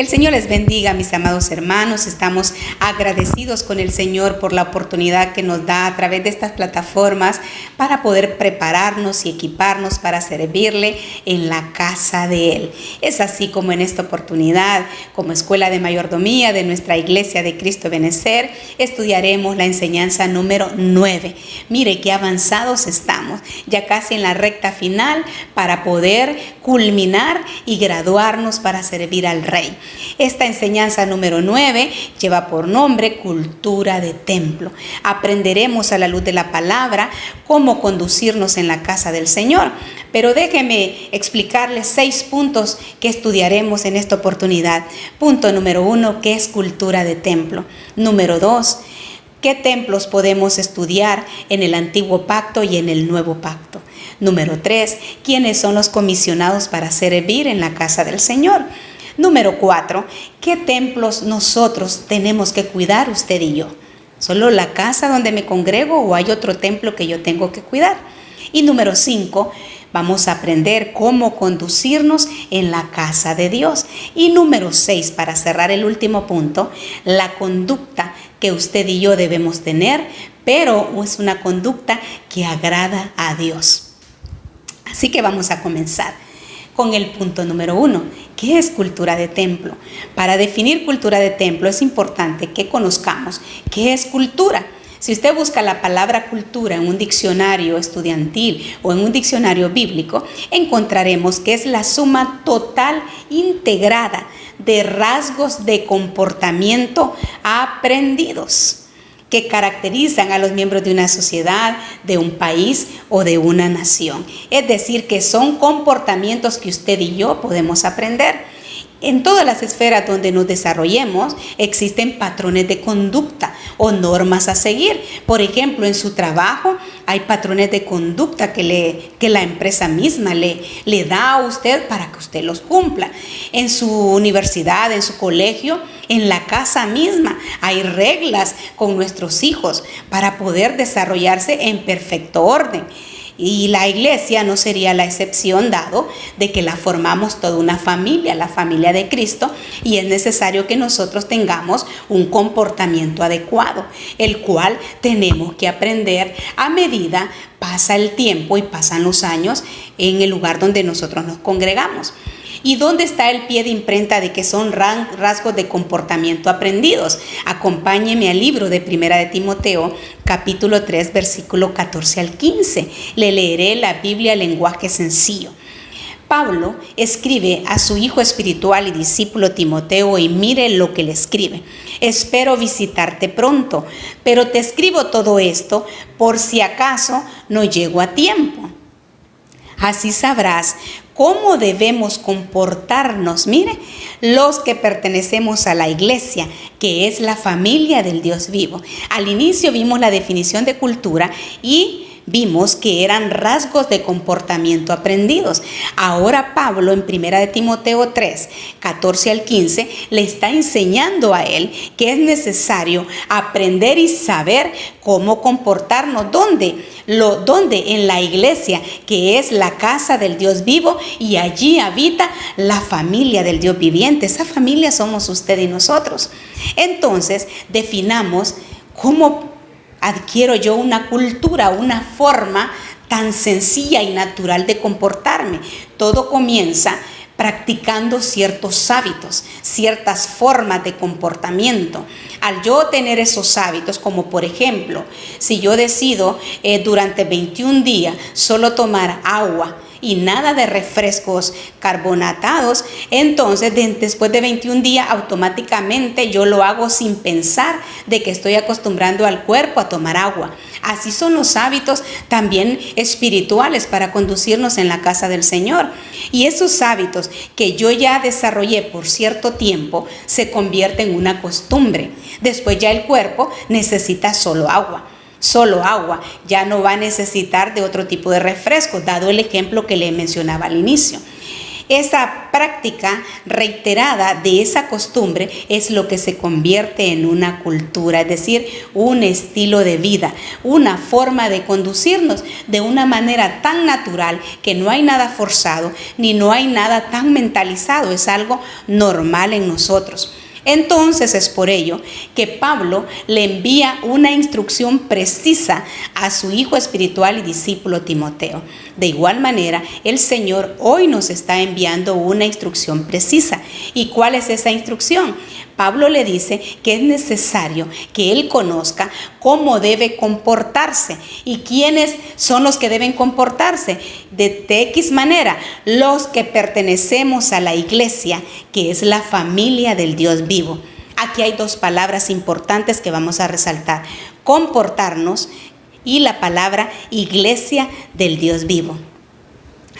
Señor les bendiga, mis amados hermanos. Estamos agradecidos con el Señor por la oportunidad que nos da a través de estas plataformas para poder prepararnos y equiparnos para servirle en la casa de Él. Es así como en esta oportunidad, como Escuela de Mayordomía de nuestra Iglesia de Cristo Benecer, estudiaremos la enseñanza número 9. Mire qué avanzados estamos, ya casi en la recta final para poder culminar y graduarnos para servir al Rey. Esta enseñanza número 9 lleva por nombre Cultura de Templo. Aprenderemos a la luz de la palabra cómo conducirnos en la casa del Señor. Pero déjeme explicarles 6 puntos que estudiaremos en esta oportunidad. Punto número 1, ¿qué es cultura de templo? Número 2, ¿qué templos podemos estudiar en el Antiguo Pacto y en el Nuevo Pacto? Número 3, ¿quiénes son los comisionados para servir en la casa del Señor? Número 4, ¿qué templos nosotros tenemos que cuidar, usted y yo? ¿Solo la casa donde me congrego o hay otro templo que yo tengo que cuidar? Y número 5, vamos a aprender cómo conducirnos en la casa de Dios. Y número 6, para cerrar el último punto, la conducta que usted y yo debemos tener, pero es una conducta que agrada a Dios. Así que vamos a comenzar con el punto número 1. ¿Qué es cultura de templo? Para definir cultura de templo es importante que conozcamos qué es cultura. Si usted busca la palabra cultura en un diccionario estudiantil o en un diccionario bíblico, encontraremos que es la suma total integrada de rasgos de comportamiento aprendidos que caracterizan a los miembros de una sociedad, de un país o de una nación. Es decir, que son comportamientos que usted y yo podemos aprender. En todas las esferas donde nos desarrollemos existen patrones de conducta o normas a seguir. Por ejemplo, en su trabajo hay patrones de conducta que la empresa misma le da a usted para que usted los cumpla. En su universidad, en su colegio, en la casa misma hay reglas con nuestros hijos para poder desarrollarse en perfecto orden. Y la iglesia no sería la excepción, dado de que la formamos toda una familia, la familia de Cristo, y es necesario que nosotros tengamos un comportamiento adecuado, el cual tenemos que aprender a medida pasa el tiempo y pasan los años en el lugar donde nosotros nos congregamos. ¿Y dónde está el pie de imprenta de que son rasgos de comportamiento aprendidos? Acompáñeme al libro de Primera de Timoteo, capítulo 3, versículo 14 al 15. Le leeré la Biblia en lenguaje sencillo. Pablo escribe a su hijo espiritual y discípulo Timoteo y mire lo que le escribe. Espero visitarte pronto, pero te escribo todo esto por si acaso no llego a tiempo. Así sabrás cómo debemos comportarnos, mire, los que pertenecemos a la iglesia, que es la familia del Dios vivo. Al inicio vimos la definición de cultura y vimos que eran rasgos de comportamiento aprendidos. Ahora Pablo en 1 de Timoteo 3, 14 al 15, le está enseñando a él que es necesario aprender y saber cómo comportarnos. ¿Dónde? En la iglesia, que es la casa del Dios vivo, y allí habita la familia del Dios viviente. Esa familia somos usted y nosotros. Entonces, definamos cómo adquiero yo una cultura, una forma tan sencilla y natural de comportarme. Todo comienza practicando ciertos hábitos, ciertas formas de comportamiento. Al yo tener esos hábitos, como por ejemplo, si yo decido durante 21 días solo tomar agua y nada de refrescos carbonatados, entonces después de 21 días automáticamente yo lo hago sin pensar de que estoy acostumbrando al cuerpo a tomar agua. Así son los hábitos también espirituales para conducirnos en la casa del Señor. Y esos hábitos que yo ya desarrollé por cierto tiempo se convierten en una costumbre. Después ya el cuerpo necesita solo agua, ya no va a necesitar de otro tipo de refresco, dado el ejemplo que le mencionaba al inicio. Esa práctica reiterada de esa costumbre es lo que se convierte en una cultura, es decir, un estilo de vida, una forma de conducirnos de una manera tan natural que no hay nada forzado ni no hay nada tan mentalizado, es algo normal en nosotros. Entonces es por ello que Pablo le envía una instrucción precisa a su hijo espiritual y discípulo Timoteo. De igual manera, el Señor hoy nos está enviando una instrucción precisa. ¿Y cuál es esa instrucción? Pablo le dice que es necesario que él conozca cómo debe comportarse y quiénes son los que deben comportarse. De X manera, los que pertenecemos a la iglesia, que es la familia del Dios vivo. Aquí hay dos palabras importantes que vamos a resaltar: comportarnos y la palabra iglesia del Dios vivo.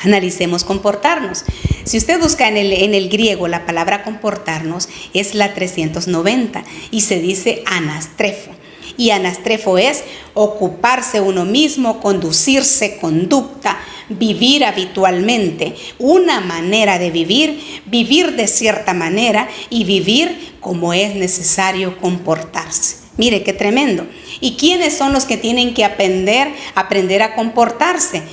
Analicemos comportarnos. Si usted busca en el griego, la palabra comportarnos es la 390 y se dice anastrefo. Y anastrefo es ocuparse uno mismo, conducirse, conducta, vivir habitualmente, una manera de vivir, vivir de cierta manera y vivir como es necesario comportarse. Mire qué tremendo. ¿Y quiénes son los que tienen que aprender a comportarse?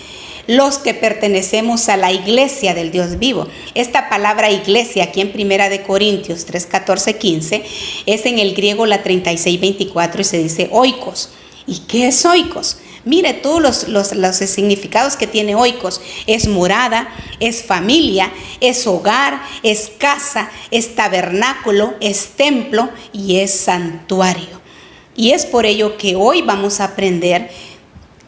Los que pertenecemos a la iglesia del Dios vivo. Esta palabra iglesia aquí en 1 Corintios 3, 14, 15 es en el griego la 36-24 y se dice oikos. ¿Y qué es oikos? Mire todos los significados que tiene oikos. Es morada, es familia, es hogar, es casa, es tabernáculo, es templo y es santuario. Y es por ello que hoy vamos a aprender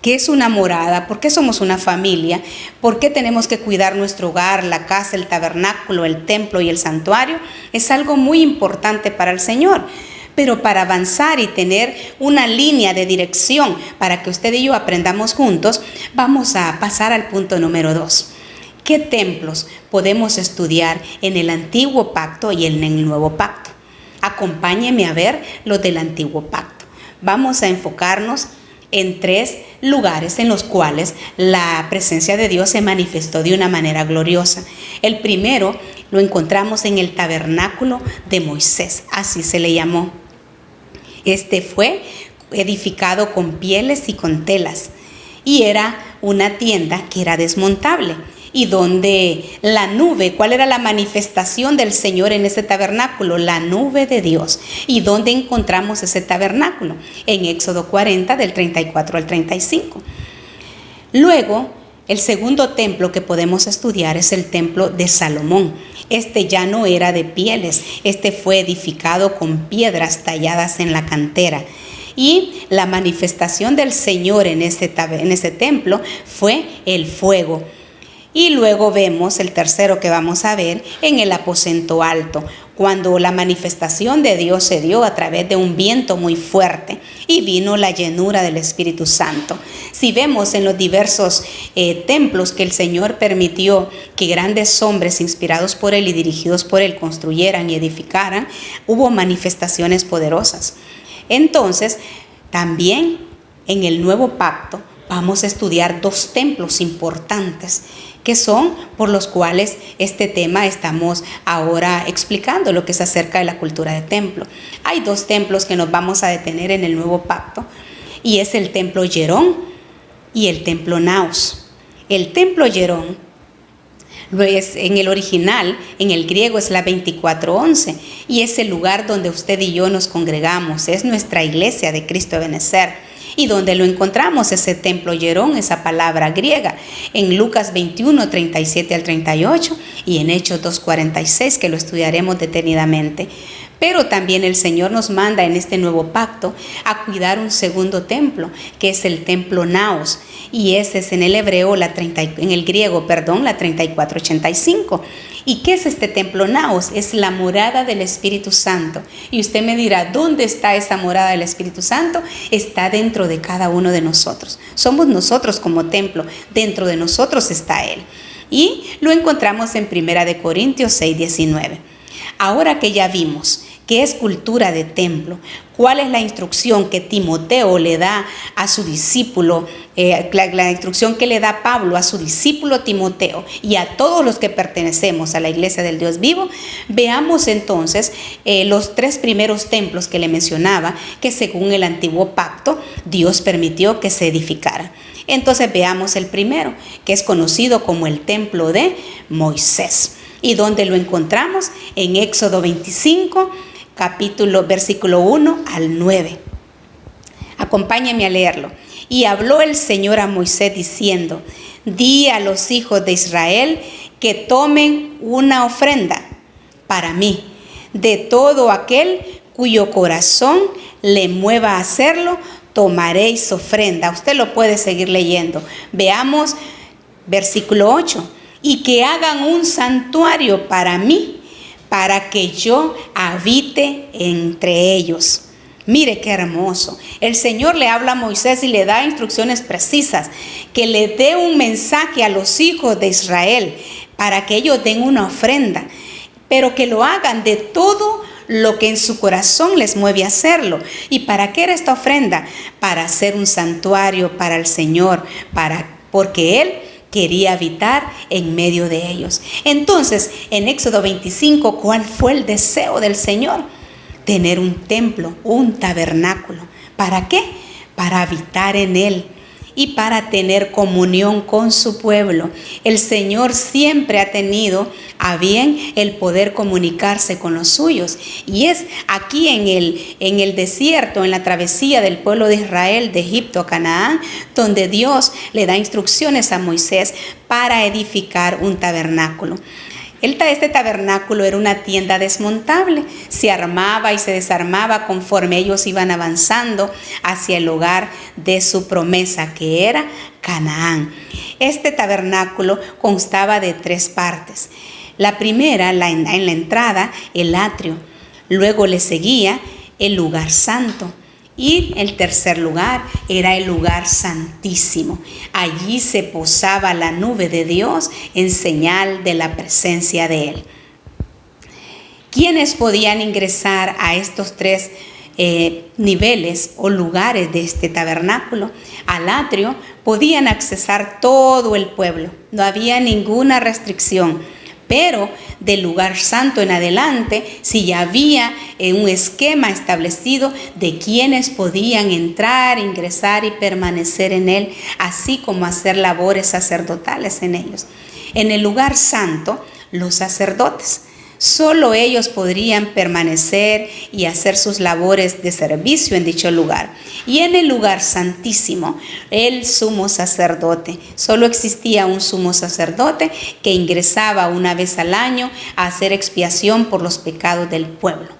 ¿qué es una morada? ¿Por qué somos una familia? ¿Por qué tenemos que cuidar nuestro hogar, la casa, el tabernáculo, el templo y el santuario? Es algo muy importante para el Señor. Pero para avanzar y tener una línea de dirección para que usted y yo aprendamos juntos, vamos a pasar al punto número 2. ¿Qué templos podemos estudiar en el Antiguo Pacto y en el Nuevo Pacto? Acompáñeme a ver los del Antiguo Pacto. Vamos a enfocarnos en 3 lugares en los cuales la presencia de Dios se manifestó de una manera gloriosa. El primero lo encontramos en el tabernáculo de Moisés, así se le llamó. Este fue edificado con pieles y con telas y era una tienda que era desmontable y donde la nube, ¿cuál era la manifestación del Señor en ese tabernáculo? La nube de Dios. ¿Y dónde encontramos ese tabernáculo? En Éxodo 40 del 34 al 35. Luego, el segundo templo que podemos estudiar es el templo de Salomón. Este ya no era de pieles, este fue edificado con piedras talladas en la cantera. Y la manifestación del Señor en ese templo fue el fuego. Y luego vemos el tercero que vamos a ver en el aposento alto, cuando la manifestación de Dios se dio a través de un viento muy fuerte y vino la llenura del Espíritu Santo. Si vemos en los diversos templos que el Señor permitió que grandes hombres inspirados por Él y dirigidos por Él construyeran y edificaran, hubo manifestaciones poderosas. Entonces, también en el Nuevo Pacto vamos a estudiar 2 templos importantes que son por los cuales este tema estamos ahora explicando, lo que es acerca de la cultura de templo. Hay 2 templos que nos vamos a detener en el Nuevo Pacto y es el templo Jerón y el templo Naos. El templo Jerón en el original, en el griego es la 2411 y es el lugar donde usted y yo nos congregamos, es nuestra iglesia de Cristo de Benecer. Y donde lo encontramos ese templo Jerón, esa palabra griega, en Lucas 21, 37 al 38 y en Hechos 2:46, que lo estudiaremos detenidamente. Pero también el Señor nos manda en este nuevo pacto a cuidar un segundo templo, que es el templo Naos, y ese es en el hebreo, en el griego, la 3485. ¿Y qué es este templo Naos? Es la morada del Espíritu Santo. Y usted me dirá, ¿dónde está esa morada del Espíritu Santo? Está dentro de cada uno de nosotros. Somos nosotros como templo, dentro de nosotros está Él. Y lo encontramos en 1 Corintios 6:19. Ahora que ya vimos qué es cultura de templo, cuál es la instrucción que Timoteo le da a su discípulo la instrucción que le da Pablo a su discípulo Timoteo y a todos los que pertenecemos a la iglesia del Dios vivo, veamos entonces los 3 primeros templos que le mencionaba, que según el antiguo pacto Dios permitió que se edificara. Entonces veamos el primero, que es conocido como el templo de Moisés, y donde lo encontramos en Éxodo 25, versículo 1 al 9. Acompáñenme a leerlo. Y habló el Señor a Moisés diciendo: di a los hijos de Israel que tomen una ofrenda para mí, de todo aquel cuyo corazón le mueva a hacerlo, tomaréis ofrenda. Usted lo puede seguir leyendo. Veamos versículo 8. Y que hagan un santuario para mí, para que yo habite entre ellos. Mire qué hermoso. El Señor le habla a Moisés y le da instrucciones precisas, que le dé un mensaje a los hijos de Israel para que ellos den una ofrenda, pero que lo hagan de todo lo que en su corazón les mueve a hacerlo. ¿Y para qué era esta ofrenda? Para hacer un santuario para el Señor, porque Él quería habitar en medio de ellos. Entonces, en Éxodo 25, ¿cuál fue el deseo del Señor? Tener un templo, un tabernáculo. ¿Para qué? Para habitar en Él y para tener comunión con su pueblo. El Señor siempre ha tenido a bien el poder comunicarse con los suyos. Y es aquí en el desierto, en la travesía del pueblo de Israel de Egipto a Canaán, donde Dios le da instrucciones a Moisés para edificar un tabernáculo. Este tabernáculo era una tienda desmontable, se armaba y se desarmaba conforme ellos iban avanzando hacia el lugar de su promesa, que era Canaán. Este tabernáculo constaba de 3 partes. La primera, en la entrada, el atrio. Luego le seguía el lugar santo. Y el tercer lugar era el lugar santísimo. Allí se posaba la nube de Dios en señal de la presencia de Él. ¿Quiénes podían ingresar a estos 3 niveles o lugares de este tabernáculo? Al atrio podían accesar todo el pueblo. No había ninguna restricción. Pero del lugar santo en adelante, sí ya había un esquema establecido de quienes podían entrar, ingresar y permanecer en él, así como hacer labores sacerdotales en ellos. En el lugar santo, los sacerdotes, solo ellos podrían permanecer y hacer sus labores de servicio en dicho lugar. Y en el lugar santísimo, el sumo sacerdote. Solo existía un sumo sacerdote que ingresaba una vez al año a hacer expiación por los pecados del pueblo.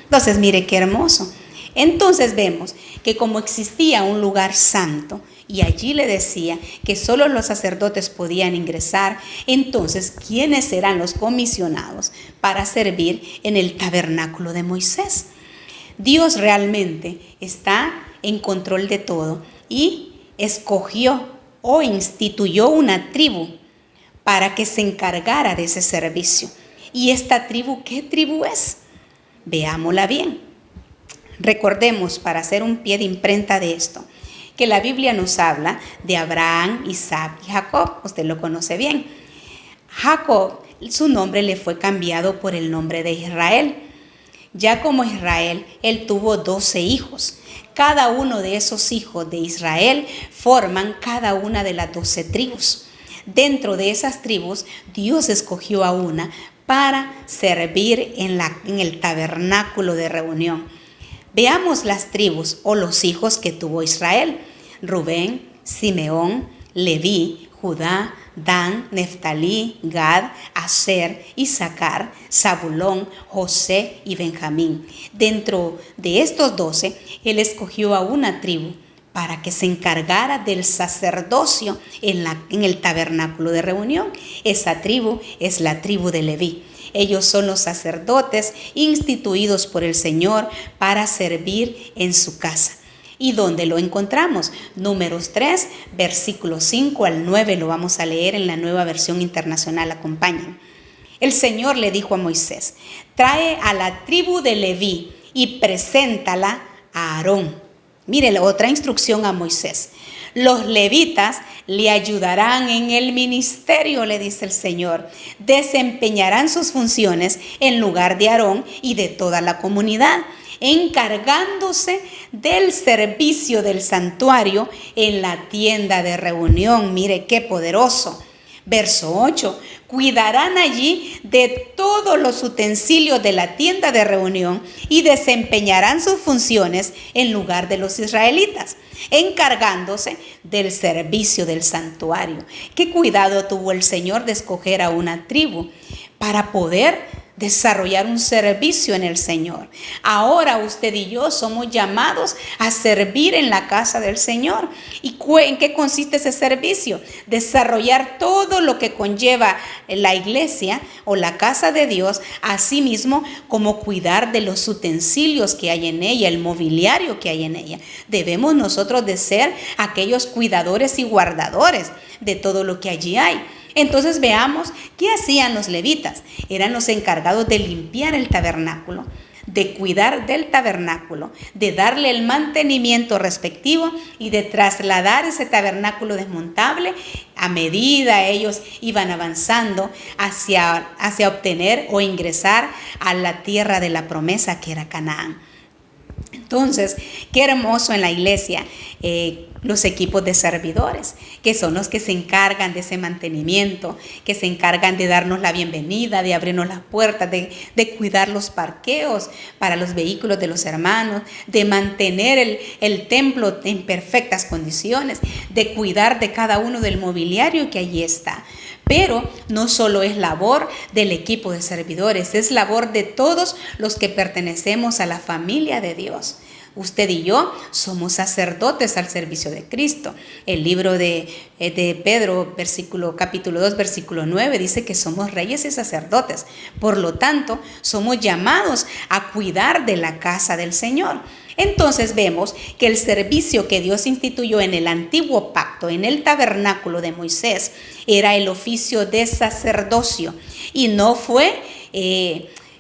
Entonces, mire qué hermoso. Entonces vemos que como existía un lugar santo, y allí le decía que solo los sacerdotes podían ingresar, entonces, ¿quiénes eran los comisionados para servir en el tabernáculo de Moisés? Dios realmente está en control de todo y escogió o instituyó una tribu para que se encargara de ese servicio. ¿Y esta tribu qué tribu es? Veámosla bien. Recordemos, para hacer un pie de imprenta de esto, que la Biblia nos habla de Abraham, Isaac y Jacob. Usted lo conoce bien. Jacob, su nombre le fue cambiado por el nombre de Israel. Ya como Israel, él tuvo 12 hijos. Cada uno de esos hijos de Israel forman cada una de las 12 tribus. Dentro de esas tribus, Dios escogió a una para servir en el tabernáculo de reunión. Veamos las tribus o los hijos que tuvo Israel: Rubén, Simeón, Leví, Judá, Dan, Neftalí, Gad, Aser, Isaacar, Zabulón, José y Benjamín. Dentro de estos 12, él escogió a una tribu para que se encargara del sacerdocio en el tabernáculo de reunión. Esa tribu es la tribu de Leví. Ellos son los sacerdotes instituidos por el Señor para servir en su casa. ¿Y dónde lo encontramos? Números 3, versículos 5 al 9, lo vamos a leer en la Nueva Versión Internacional. Acompáñenme. El Señor le dijo a Moisés: trae a la tribu de Leví y preséntala a Aarón. Mire, la otra instrucción a Moisés: Los levitas le ayudarán en el ministerio, le dice el Señor. Desempeñarán sus funciones en lugar de Aarón y de toda la comunidad, encargándose del servicio del santuario en la tienda de reunión. Mire qué poderoso. Verso 8, cuidarán allí de todos los utensilios de la tienda de reunión y desempeñarán sus funciones en lugar de los israelitas, encargándose del servicio del santuario. Qué cuidado tuvo el Señor de escoger a una tribu para poder desarrollar un servicio en el Señor. Ahora usted y yo somos llamados a servir en la casa del Señor. ¿Y en qué consiste ese servicio? Desarrollar todo lo que conlleva la iglesia o la casa de Dios, así mismo como cuidar de los utensilios que hay en ella, el mobiliario que hay en ella. Debemos nosotros de ser aquellos cuidadores y guardadores de todo lo que allí hay. Entonces veamos qué hacían los levitas. Eran los encargados de limpiar el tabernáculo, de cuidar del tabernáculo, de darle el mantenimiento respectivo y de trasladar ese tabernáculo desmontable a medida ellos iban avanzando hacia obtener o ingresar a la tierra de la promesa que era Canaán. Entonces, qué hermoso en la iglesia los equipos de servidores, que son los que se encargan de ese mantenimiento, que se encargan de darnos la bienvenida, de abrirnos las puertas, de cuidar los parqueos para los vehículos de los hermanos, de mantener el templo en perfectas condiciones, de cuidar de cada uno del mobiliario que allí está. Pero no solo es labor del equipo de servidores, es labor de todos los que pertenecemos a la familia de Dios. Usted y yo somos sacerdotes al servicio de Cristo. El libro de Pedro, capítulo 2, versículo 9, dice que somos reyes y sacerdotes. Por lo tanto, somos llamados a cuidar de la casa del Señor. Entonces vemos que el servicio que Dios instituyó en el antiguo pacto, en el tabernáculo de Moisés, era el oficio de sacerdocio y no fue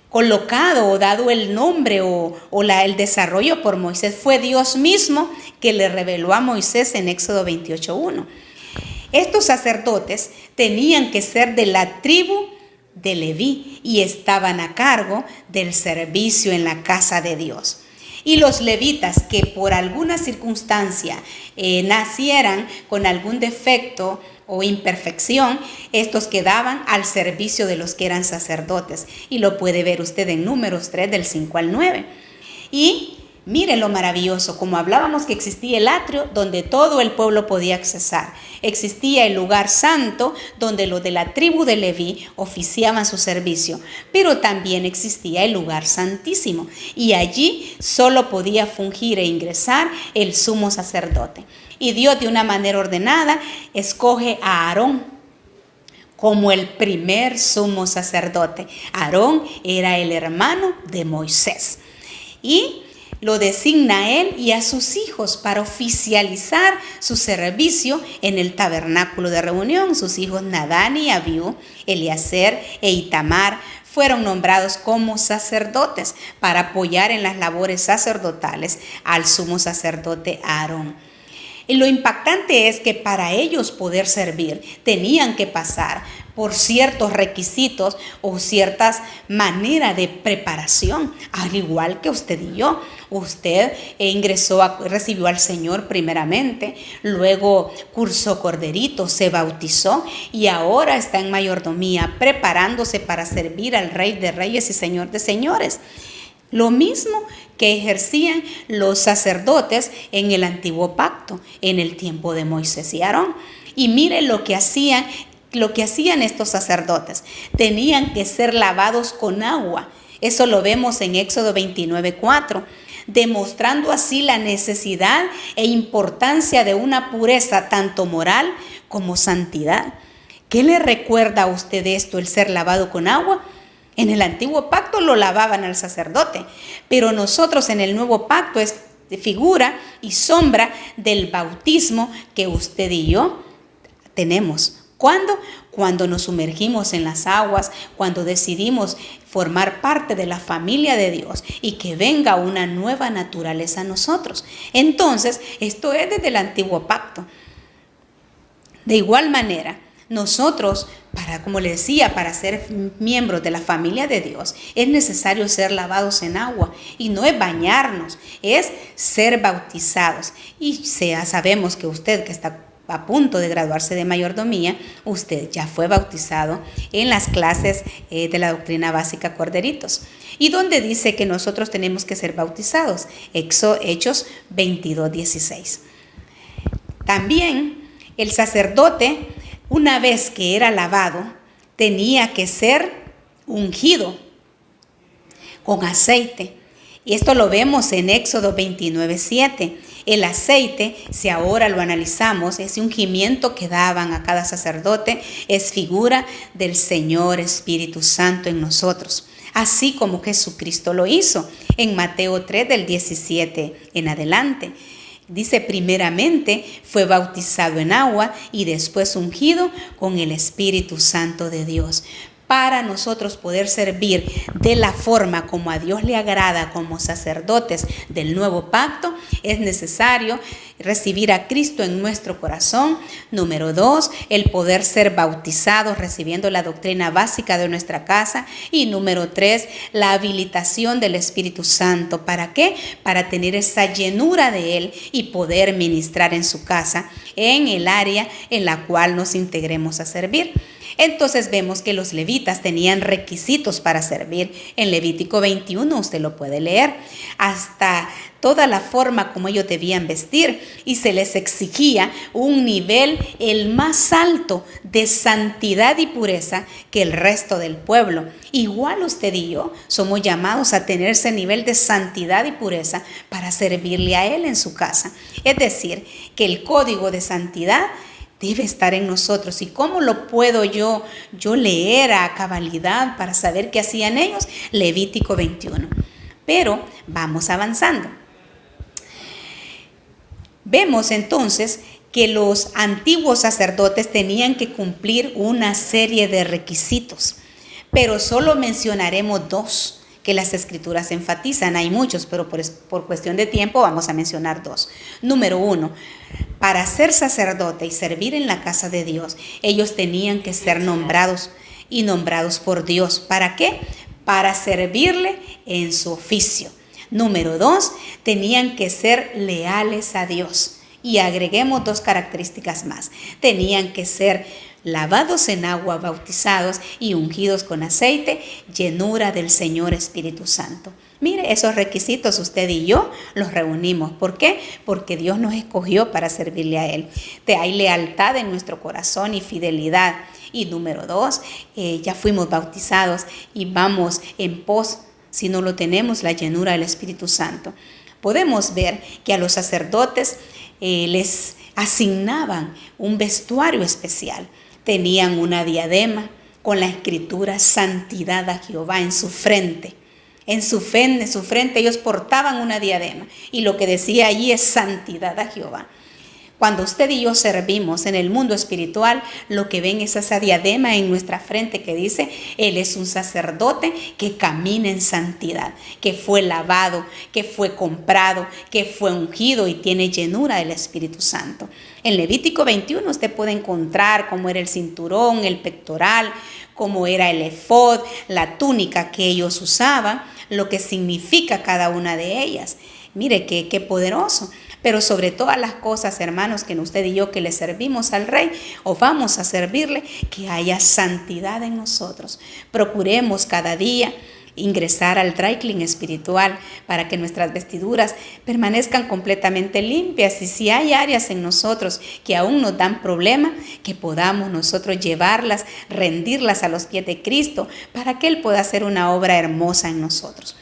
colocado o dado el nombre o el desarrollo por Moisés. Fue Dios mismo que le reveló a Moisés en Éxodo 28:1. Estos sacerdotes tenían que ser de la tribu de Leví y estaban a cargo del servicio en la casa de Dios. Y los levitas que por alguna circunstancia nacieran con algún defecto o imperfección, estos quedaban al servicio de los que eran sacerdotes. Y lo puede ver usted en Números 3, del 5 al 9. Y mire lo maravilloso, como hablábamos que existía el atrio donde todo el pueblo podía accesar. Existía el lugar santo donde los de la tribu de Leví oficiaban su servicio. Pero también existía el lugar santísimo. Y allí solo podía fungir e ingresar el sumo sacerdote. Y Dios de una manera ordenada escoge a Aarón como el primer sumo sacerdote. Aarón era el hermano de Moisés. Y lo designa a él y a sus hijos para oficializar su servicio en el tabernáculo de reunión. Sus hijos Nadán y Abiú, Eliezer e Itamar fueron nombrados como sacerdotes para apoyar en las labores sacerdotales al sumo sacerdote Aarón. Y lo impactante es que para ellos poder servir tenían que pasar por ciertos requisitos o ciertas maneras de preparación, al igual que usted y yo. Usted recibió al Señor primeramente, luego cursó corderito, se bautizó y ahora está en mayordomía preparándose para servir al Rey de Reyes y Señor de Señores. Lo mismo que ejercían los sacerdotes en el antiguo pacto, en el tiempo de Moisés y Aarón. Y mire lo que hacían estos sacerdotes. Tenían que ser lavados con agua. Eso lo vemos en Éxodo 29:4, demostrando así la necesidad e importancia de una pureza tanto moral como santidad. ¿Qué le recuerda a usted esto, el ser lavado con agua? En el antiguo pacto lo lavaban al sacerdote, pero nosotros en el nuevo pacto es figura y sombra del bautismo que usted y yo tenemos ¿Cuándo? Cuando nos sumergimos en las aguas, cuando decidimos formar parte de la familia de Dios y que venga una nueva naturaleza a nosotros. Entonces, esto es desde el antiguo pacto. De igual manera, nosotros, como le decía, para ser miembros de la familia de Dios, es necesario ser lavados en agua. Y no es bañarnos, es ser bautizados. Y sabemos que usted que está a punto de graduarse de mayordomía, usted ya fue bautizado en las clases de la doctrina básica Corderitos. ¿Y dónde dice que nosotros tenemos que ser bautizados? Hechos 22:16. También el sacerdote, una vez que era lavado, tenía que ser ungido con aceite. Y esto lo vemos en Éxodo 29:7. El aceite, si ahora lo analizamos, ese ungimiento que daban a cada sacerdote es figura del Señor Espíritu Santo en nosotros, así como Jesucristo lo hizo en Mateo 3 del 17 en adelante. Dice, primeramente fue bautizado en agua y después ungido con el Espíritu Santo de Dios. Para nosotros poder servir de la forma como a Dios le agrada como sacerdotes del nuevo pacto, es necesario recibir a Cristo en nuestro corazón. Número 2, el poder ser bautizados recibiendo la doctrina básica de nuestra casa. Y número 3, la habilitación del Espíritu Santo. ¿Para qué? Para tener esa llenura de Él y poder ministrar en su casa, en el área en la cual nos integremos a servir. Entonces vemos que los levitas tenían requisitos para servir. En Levítico 21 usted lo puede leer. Hasta toda la forma como ellos debían vestir, y se les exigía un nivel el más alto de santidad y pureza que el resto del pueblo. Igual usted y yo somos llamados a tener ese nivel de santidad y pureza para servirle a Él en su casa. Es decir, que el código de santidad debe estar en nosotros. ¿Y cómo lo puedo yo leer a cabalidad para saber qué hacían ellos? Levítico 21. Pero vamos avanzando. Vemos entonces que los antiguos sacerdotes tenían que cumplir una serie de requisitos, pero solo mencionaremos 2 que las escrituras enfatizan. Hay muchos, pero por cuestión de tiempo vamos a mencionar 2. Número 1, para ser sacerdote y servir en la casa de Dios, ellos tenían que ser nombrados y nombrados por Dios. ¿Para qué? Para servirle en su oficio. Número 2, tenían que ser leales a Dios. Y agreguemos 2 características más. Tenían que ser lavados en agua, bautizados y ungidos con aceite, llenura del Señor Espíritu Santo. Mire, esos requisitos usted y yo los reunimos. ¿Por qué? Porque Dios nos escogió para servirle a Él. Hay lealtad en nuestro corazón y fidelidad. Y número 2, ya fuimos bautizados y vamos en pos, si no lo tenemos, la llenura del Espíritu Santo. Podemos ver que a los sacerdotes les asignaban un vestuario especial. Tenían una diadema con la escritura santidad a Jehová en su frente. En su frente ellos portaban una diadema y lo que decía allí es santidad a Jehová. Cuando usted y yo servimos en el mundo espiritual, lo que ven es esa diadema en nuestra frente que dice, Él es un sacerdote que camina en santidad, que fue lavado, que fue comprado, que fue ungido y tiene llenura del Espíritu Santo. En Levítico 21 usted puede encontrar cómo era el cinturón, el pectoral, cómo era el efod, la túnica que ellos usaban, lo que significa cada una de ellas. Mire qué poderoso. Pero sobre todas las cosas, hermanos, que usted y yo que le servimos al Rey o vamos a servirle, que haya santidad en nosotros. Procuremos cada día ingresar al dry clean espiritual para que nuestras vestiduras permanezcan completamente limpias, y si hay áreas en nosotros que aún nos dan problema, que podamos nosotros llevarlas, rendirlas a los pies de Cristo para que Él pueda hacer una obra hermosa en nosotros.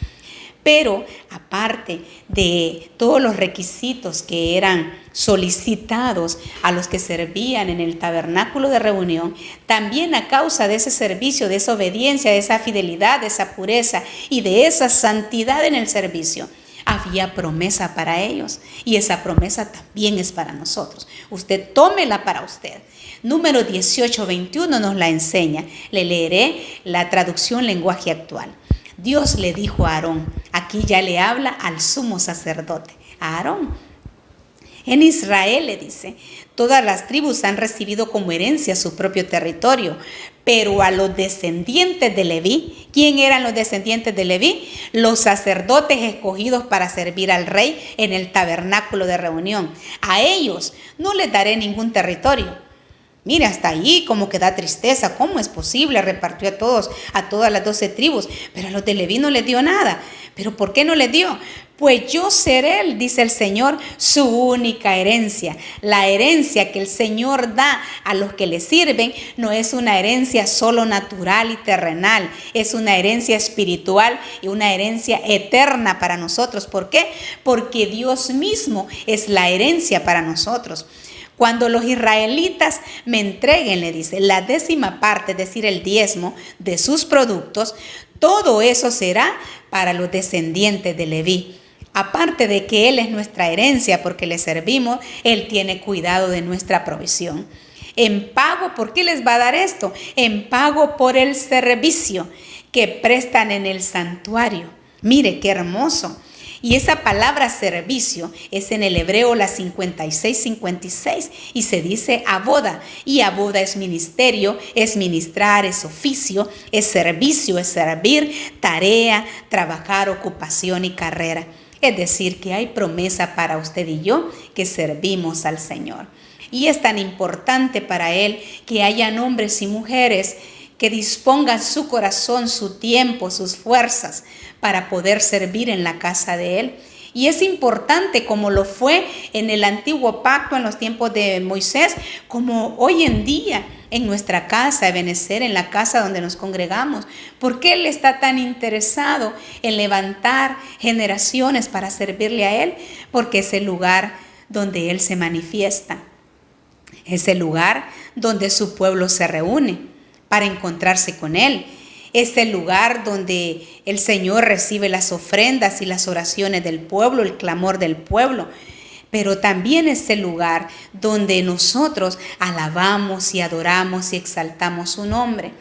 Pero aparte de todos los requisitos que eran solicitados a los que servían en el tabernáculo de reunión, también a causa de ese servicio, de esa obediencia, de esa fidelidad, de esa pureza y de esa santidad en el servicio, había promesa para ellos, y esa promesa también es para nosotros. Usted tómela para usted. Número 18:21 nos la enseña. Le leeré la traducción lenguaje actual. Dios le dijo a Aarón, aquí ya le habla al sumo sacerdote, a Aarón. En Israel, le dice, todas las tribus han recibido como herencia su propio territorio, pero a los descendientes de Leví, ¿quién eran los descendientes de Leví? Los sacerdotes escogidos para servir al rey en el tabernáculo de reunión. A ellos no les daré ningún territorio. Mire, hasta ahí como que da tristeza. ¿Cómo es posible? Repartió a todas las 12 tribus, pero a los de Leví no les dio nada. ¿Pero por qué no les dio? Pues yo seré, dice el Señor, su única herencia. La herencia que el Señor da a los que le sirven no es una herencia solo natural y terrenal, es una herencia espiritual y una herencia eterna para nosotros. ¿Por qué? Porque Dios mismo es la herencia para nosotros. Cuando los israelitas me entreguen, le dice, la 10ª parte, es decir, el diezmo de sus productos, todo eso será para los descendientes de Leví. Aparte de que Él es nuestra herencia porque le servimos, Él tiene cuidado de nuestra provisión. En pago, ¿por qué les va a dar esto? En pago por el servicio que prestan en el santuario. Mire qué hermoso. Y esa palabra servicio es en el hebreo la 56 y se dice aboda. Y aboda es ministerio, es ministrar, es oficio, es servicio, es servir, tarea, trabajar, ocupación y carrera. Es decir, que hay promesa para usted y yo que servimos al Señor. Y es tan importante para Él que hayan hombres y mujeres que dispongan su corazón, su tiempo, sus fuerzas para poder servir en la casa de Él. Y es importante, como lo fue en el antiguo pacto, en los tiempos de Moisés, como hoy en día en nuestra casa, Ebenezer, en la casa donde nos congregamos. ¿Por qué Él está tan interesado en levantar generaciones para servirle a Él? Porque es el lugar donde Él se manifiesta. Es el lugar donde su pueblo se reúne para encontrarse con Él. Es el lugar donde el Señor recibe las ofrendas y las oraciones del pueblo, el clamor del pueblo. Pero también es el lugar donde nosotros alabamos y adoramos y exaltamos su nombre.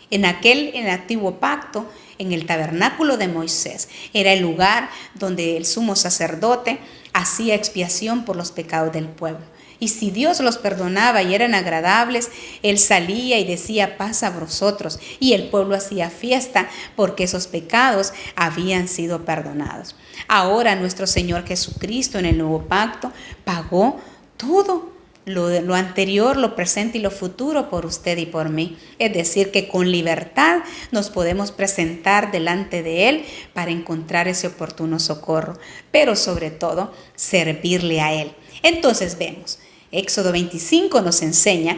En el antiguo pacto, en el tabernáculo de Moisés, era el lugar donde el sumo sacerdote hacía expiación por los pecados del pueblo. Y si Dios los perdonaba y eran agradables, Él salía y decía paz a vosotros. Y el pueblo hacía fiesta porque esos pecados habían sido perdonados. Ahora nuestro Señor Jesucristo en el nuevo pacto pagó todo. Lo anterior, lo presente y lo futuro por usted y por mí. Es decir, que con libertad nos podemos presentar delante de Él para encontrar ese oportuno socorro. Pero sobre todo, servirle a Él. Entonces vemos, Éxodo 25 nos enseña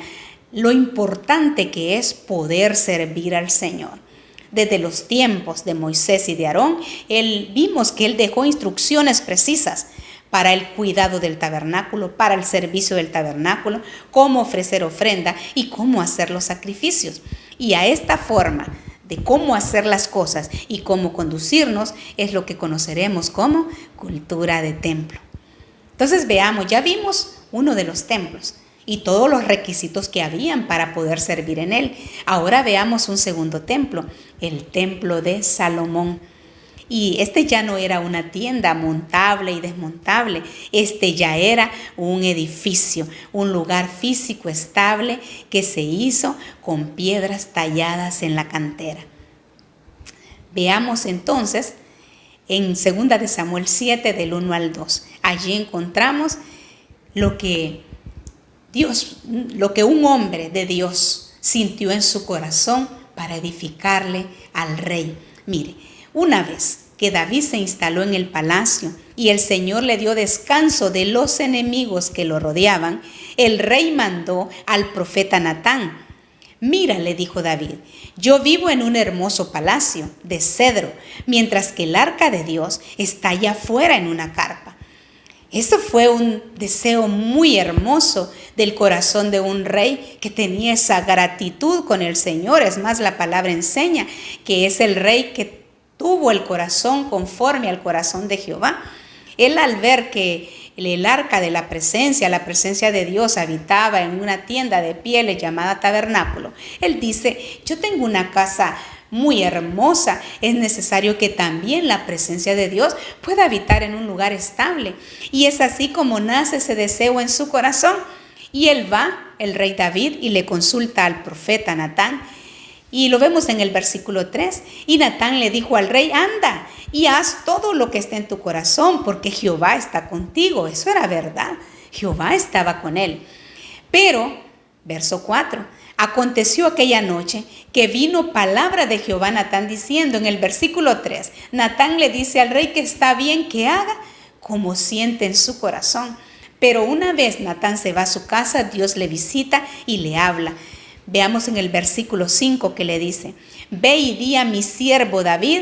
lo importante que es poder servir al Señor. Desde los tiempos de Moisés y de Aarón, vimos que Él dejó instrucciones precisas para el cuidado del tabernáculo, para el servicio del tabernáculo, cómo ofrecer ofrenda y cómo hacer los sacrificios. Y a esta forma de cómo hacer las cosas y cómo conducirnos es lo que conoceremos como cultura de templo. Entonces veamos, ya vimos uno de los templos y todos los requisitos que habían para poder servir en él. Ahora veamos un segundo templo, el templo de Salomón. Y este ya no era una tienda montable y desmontable, este ya era un edificio, un lugar físico estable que se hizo con piedras talladas en la cantera. Veamos entonces en 2 de Samuel 7 del 1 al 2. Allí encontramos lo que un hombre de Dios sintió en su corazón para edificarle al rey. Mire, una vez que David se instaló en el palacio y el Señor le dio descanso de los enemigos que lo rodeaban, el rey mandó al profeta Natán. Mira, le dijo David, yo vivo en un hermoso palacio de cedro, mientras que el arca de Dios está allá afuera en una carpa. Eso fue un deseo muy hermoso del corazón de un rey que tenía esa gratitud con el Señor. Es más, la palabra enseña que es el rey que tuvo el corazón conforme al corazón de Jehová. Él, al ver que el arca de la presencia de Dios habitaba en una tienda de pieles llamada tabernáculo, él dice, yo tengo una casa muy hermosa, es necesario que también la presencia de Dios pueda habitar en un lugar estable. Y es así como nace ese deseo en su corazón. Y él va, el rey David, y le consulta al profeta Natán. Y lo vemos en el versículo 3. Y Natán le dijo al rey, anda y haz todo lo que esté en tu corazón, porque Jehová está contigo. Eso era verdad. Jehová estaba con él. Pero, verso 4. Aconteció aquella noche que vino palabra de Jehová a Natán diciendo, en el versículo 3, Natán le dice al rey que está bien que haga como siente en su corazón. Pero una vez Natán se va a su casa, Dios le visita y le habla. Veamos en el versículo 5 que le dice, ve y di a mi siervo David,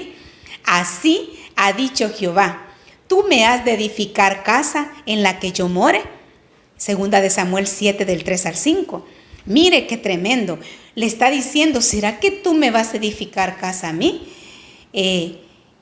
así ha dicho Jehová, tú me has de edificar casa en la que yo more. Segunda de Samuel 7 del 3 al 5. Mire qué tremendo. Le está diciendo, ¿será que tú me vas a edificar casa a mí?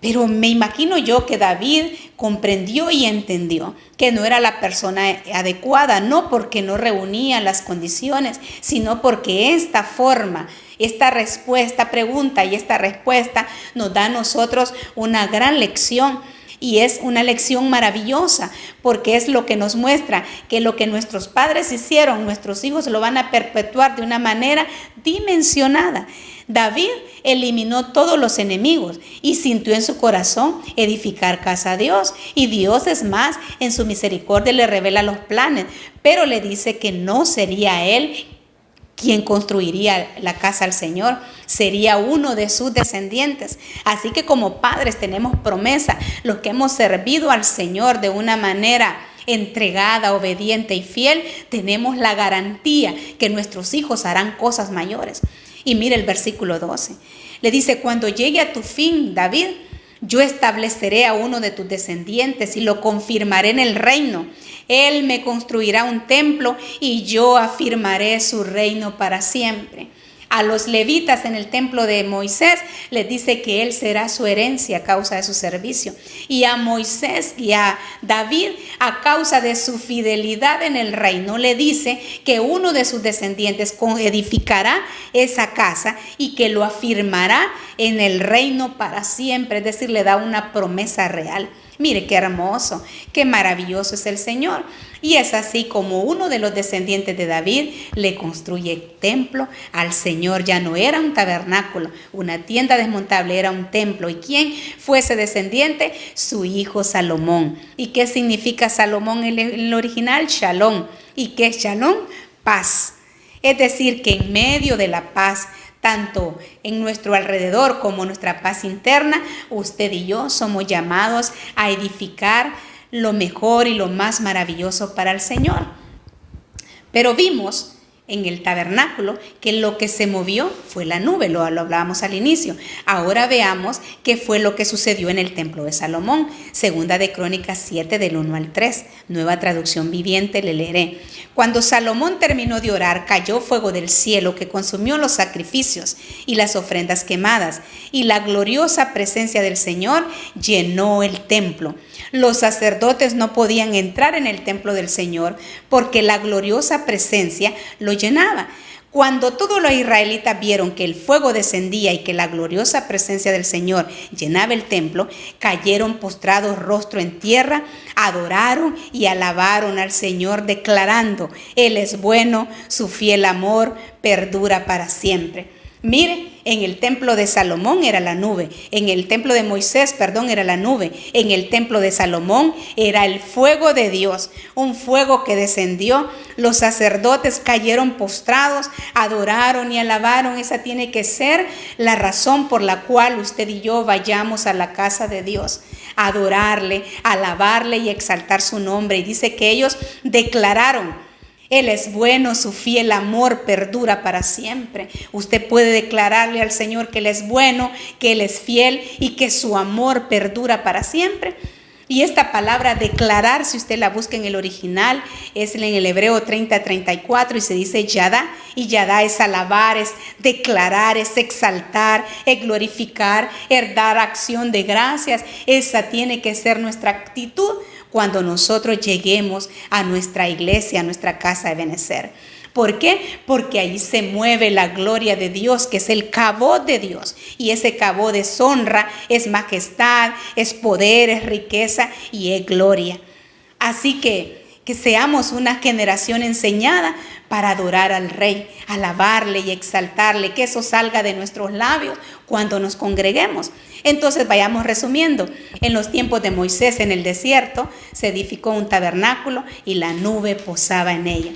Pero me imagino yo que David comprendió y entendió que no era la persona adecuada, no porque no reunía las condiciones, sino porque esta forma, esta respuesta, pregunta y esta respuesta nos da a nosotros una gran lección. Y es una lección maravillosa, porque es lo que nos muestra que lo que nuestros padres hicieron, nuestros hijos lo van a perpetuar de una manera dimensionada. David eliminó todos los enemigos y sintió en su corazón edificar casa a Dios. Y Dios, es más, en su misericordia le revela los planes, pero le dice que no sería él quien construiría la casa al Señor, sería uno de sus descendientes. Así que como padres tenemos promesa, los que hemos servido al Señor de una manera entregada, obediente y fiel, tenemos la garantía que nuestros hijos harán cosas mayores. Y mire el versículo 12, le dice, cuando llegue a tu fin, David, yo estableceré a uno de tus descendientes y lo confirmaré en el reino. Él me construirá un templo y yo afirmaré su reino para siempre. A los levitas en el templo de Moisés les dice que él será su herencia a causa de su servicio. Y a Moisés y a David, a causa de su fidelidad en el reino, le dice que uno de sus descendientes edificará esa casa y que lo afirmará en el reino para siempre. Es decir, le da una promesa real. Mire qué hermoso, qué maravilloso es el Señor. Y es así como uno de los descendientes de David le construye templo al Señor. Ya no era un tabernáculo, una tienda desmontable, era un templo. ¿Y quién fue ese descendiente? Su hijo Salomón. ¿Y qué significa Salomón en el original? Shalom. ¿Y qué es Shalom? Paz. Es decir, que en medio de la paz, tanto en nuestro alrededor como nuestra paz interna, usted y yo somos llamados a edificar lo mejor y lo más maravilloso para el Señor. Pero vimos en el tabernáculo que lo que se movió fue la nube, lo hablábamos al inicio. Ahora veamos qué fue lo que sucedió en el templo de Salomón. Segunda de Crónicas 7 del 1 al 3, nueva traducción viviente, le leeré. Cuando Salomón terminó de orar, cayó fuego del cielo que consumió los sacrificios y las ofrendas quemadas, y la gloriosa presencia del Señor llenó el templo. Los sacerdotes no podían entrar en el templo del Señor porque la gloriosa presencia lo llenaba. Cuando todos los israelitas vieron que el fuego descendía y que la gloriosa presencia del Señor llenaba el templo, cayeron postrados rostro en tierra, adoraron y alabaron al Señor declarando, Él es bueno, su fiel amor perdura para siempre. Mire, en el templo de Salomón era la nube, en el templo de Moisés, era la nube, en el templo de Salomón era el fuego de Dios, un fuego que descendió. Los sacerdotes cayeron postrados, adoraron y alabaron. Esa tiene que ser la razón por la cual usted y yo vayamos a la casa de Dios, a adorarle, alabarle y exaltar su nombre. Y dice que ellos declararon, Él es bueno, su fiel amor perdura para siempre. Usted puede declararle al Señor que Él es bueno, que Él es fiel y que su amor perdura para siempre. Y esta palabra declarar, si usted la busca en el original, es en el hebreo 30-34 y se dice yadá. Y yadá es alabar, es declarar, es exaltar, es glorificar, es dar acción de gracias. Esa tiene que ser nuestra actitud cuando nosotros lleguemos a nuestra iglesia, a nuestra casa de Benecer. ¿Por qué? Porque ahí se mueve la gloria de Dios, que es el Kabod de Dios. Y ese Kabod es honra, es majestad, es poder, es riqueza y es gloria. Así que seamos una generación enseñada para adorar al Rey, alabarle y exaltarle, que eso salga de nuestros labios cuando nos congreguemos. Entonces vayamos resumiendo. En los tiempos de Moisés en el desierto se edificó un tabernáculo y la nube posaba en ella.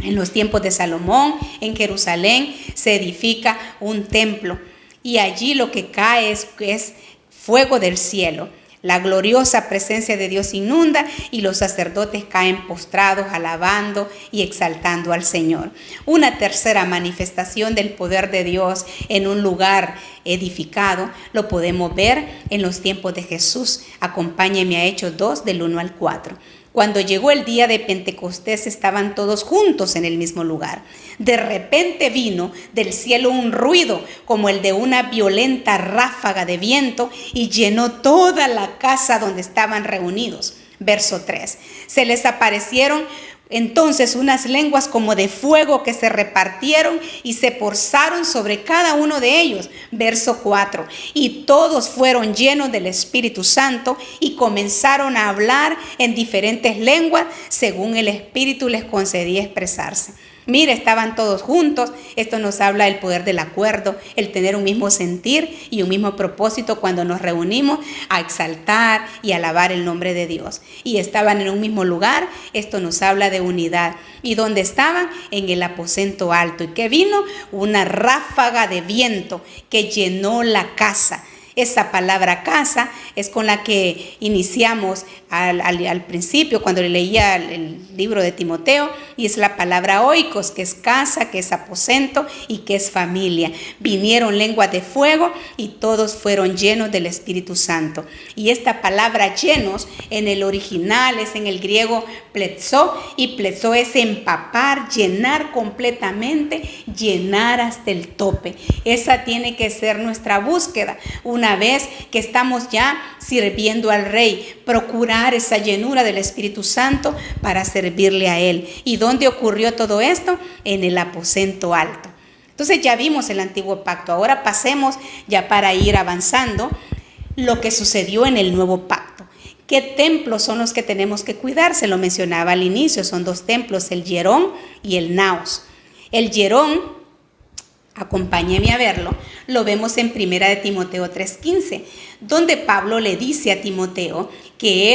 En los tiempos de Salomón, en Jerusalén, se edifica un templo y allí lo que cae es fuego del cielo. La gloriosa presencia de Dios inunda y los sacerdotes caen postrados, alabando y exaltando al Señor. Una tercera manifestación del poder de Dios en un lugar edificado lo podemos ver en los tiempos de Jesús. Acompáñenme a Hechos 2, del 1 al 4. Cuando llegó el día de Pentecostés estaban todos juntos en el mismo lugar. De repente vino del cielo un ruido como el de una violenta ráfaga de viento y llenó toda la casa donde estaban reunidos. Verso 3. Se les aparecieron entonces unas lenguas como de fuego que se repartieron y se posaron sobre cada uno de ellos. Verso 4. Y todos fueron llenos del Espíritu Santo y comenzaron a hablar en diferentes lenguas según el Espíritu les concedía expresarse. Mire, estaban todos juntos. Esto nos habla del poder del acuerdo, el tener un mismo sentir y un mismo propósito cuando nos reunimos a exaltar y alabar el nombre de Dios. Y estaban en un mismo lugar. Esto nos habla de unidad. ¿Y dónde estaban? En el aposento alto. ¿Y qué vino? Una ráfaga de viento que llenó la casa. Esa palabra casa es con la que iniciamos al principio cuando le leía el libro de Timoteo, y es la palabra oikos, que es casa, que es aposento y que es familia. Vinieron lenguas de fuego y todos fueron llenos del Espíritu Santo. Y esta palabra llenos en el original es en el griego pletzo, y pletzo es empapar, llenar completamente, llenar hasta el tope. Esa tiene que ser nuestra búsqueda. Una vez que estamos ya sirviendo al Rey, procurar esa llenura del Espíritu Santo para servirle a Él. ¿Y dónde ocurrió todo esto? En el aposento alto. Entonces ya vimos el antiguo pacto. Ahora pasemos ya para ir avanzando lo que sucedió en el nuevo pacto. ¿Qué templos son los que tenemos que cuidar? Se lo mencionaba al inicio, son dos templos, el Hierón y el Naos. El Hierón, acompáñeme a verlo, lo vemos en 1 de Timoteo 3:15, donde Pablo le dice a Timoteo que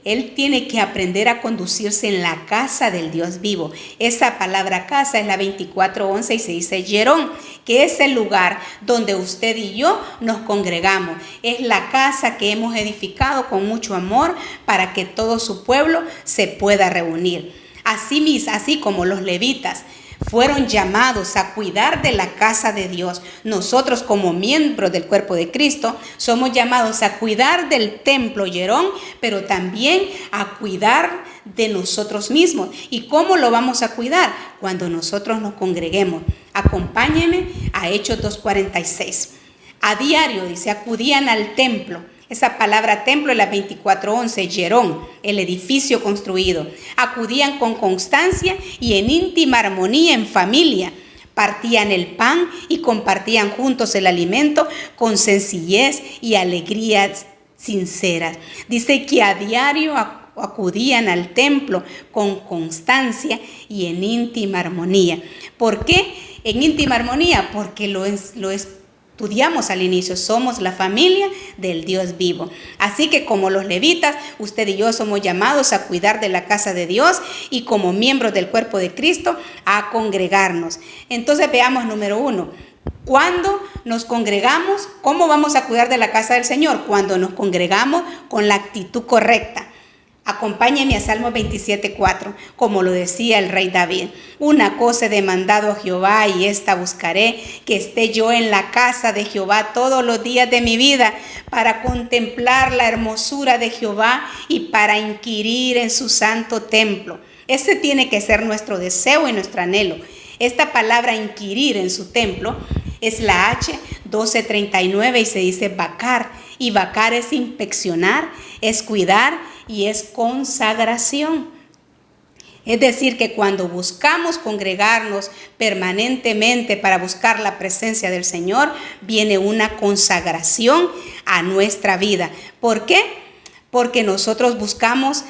él tiene que aprender a conducirse en la casa del Dios vivo. Esa palabra casa es la 24:11 y se dice Hierón, que es el lugar donde usted y yo nos congregamos. Es la casa que hemos edificado con mucho amor para que todo su pueblo se pueda reunir. Así como los levitas fueron llamados a cuidar de la casa de Dios, nosotros como miembros del cuerpo de Cristo somos llamados a cuidar del templo Hierón, pero también a cuidar de nosotros mismos. ¿Y cómo lo vamos a cuidar? Cuando nosotros nos congreguemos. Acompáñenme a Hechos 2:46. A diario, dice, acudían al templo. Esa palabra templo es la 24:11, Hierón, el edificio construido. Acudían con constancia y en íntima armonía en familia. Partían el pan y compartían juntos el alimento con sencillez y alegría sinceras. Dice que a diario acudían al templo con constancia y en íntima armonía. ¿Por qué en íntima armonía? Porque lo estudiamos al inicio, somos la familia del Dios vivo. Así que como los levitas, usted y yo somos llamados a cuidar de la casa de Dios y como miembros del cuerpo de Cristo a congregarnos. Entonces veamos número 1. Cuando nos congregamos, ¿cómo vamos a cuidar de la casa del Señor? Cuando nos congregamos con la actitud correcta. Acompáñenme a Salmo 27:4, como lo decía el rey David. Una cosa he demandado a Jehová y esta buscaré, que esté yo en la casa de Jehová todos los días de mi vida, para contemplar la hermosura de Jehová y para inquirir en su santo templo. Ese tiene que ser nuestro deseo y nuestro anhelo. Esta palabra inquirir en su templo es la H 1239 y se dice vacar. Y vacar es inspeccionar, es cuidar y es consagración. Es decir, que cuando buscamos congregarnos permanentemente para buscar la presencia del Señor, viene una consagración a nuestra vida. ¿Por qué? Porque nosotros buscamos,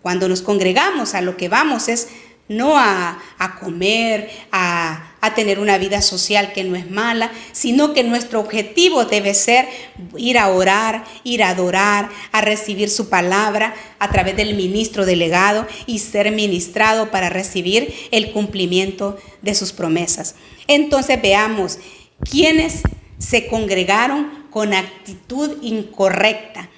cuando nos congregamos, a lo que vamos es no a comer, a tener una vida social que no es mala, sino que nuestro objetivo debe ser ir a orar, ir a adorar, a recibir su palabra a través del ministro delegado y ser ministrado para recibir el cumplimiento de sus promesas. Entonces veamos quiénes se congregaron con actitud incorrecta.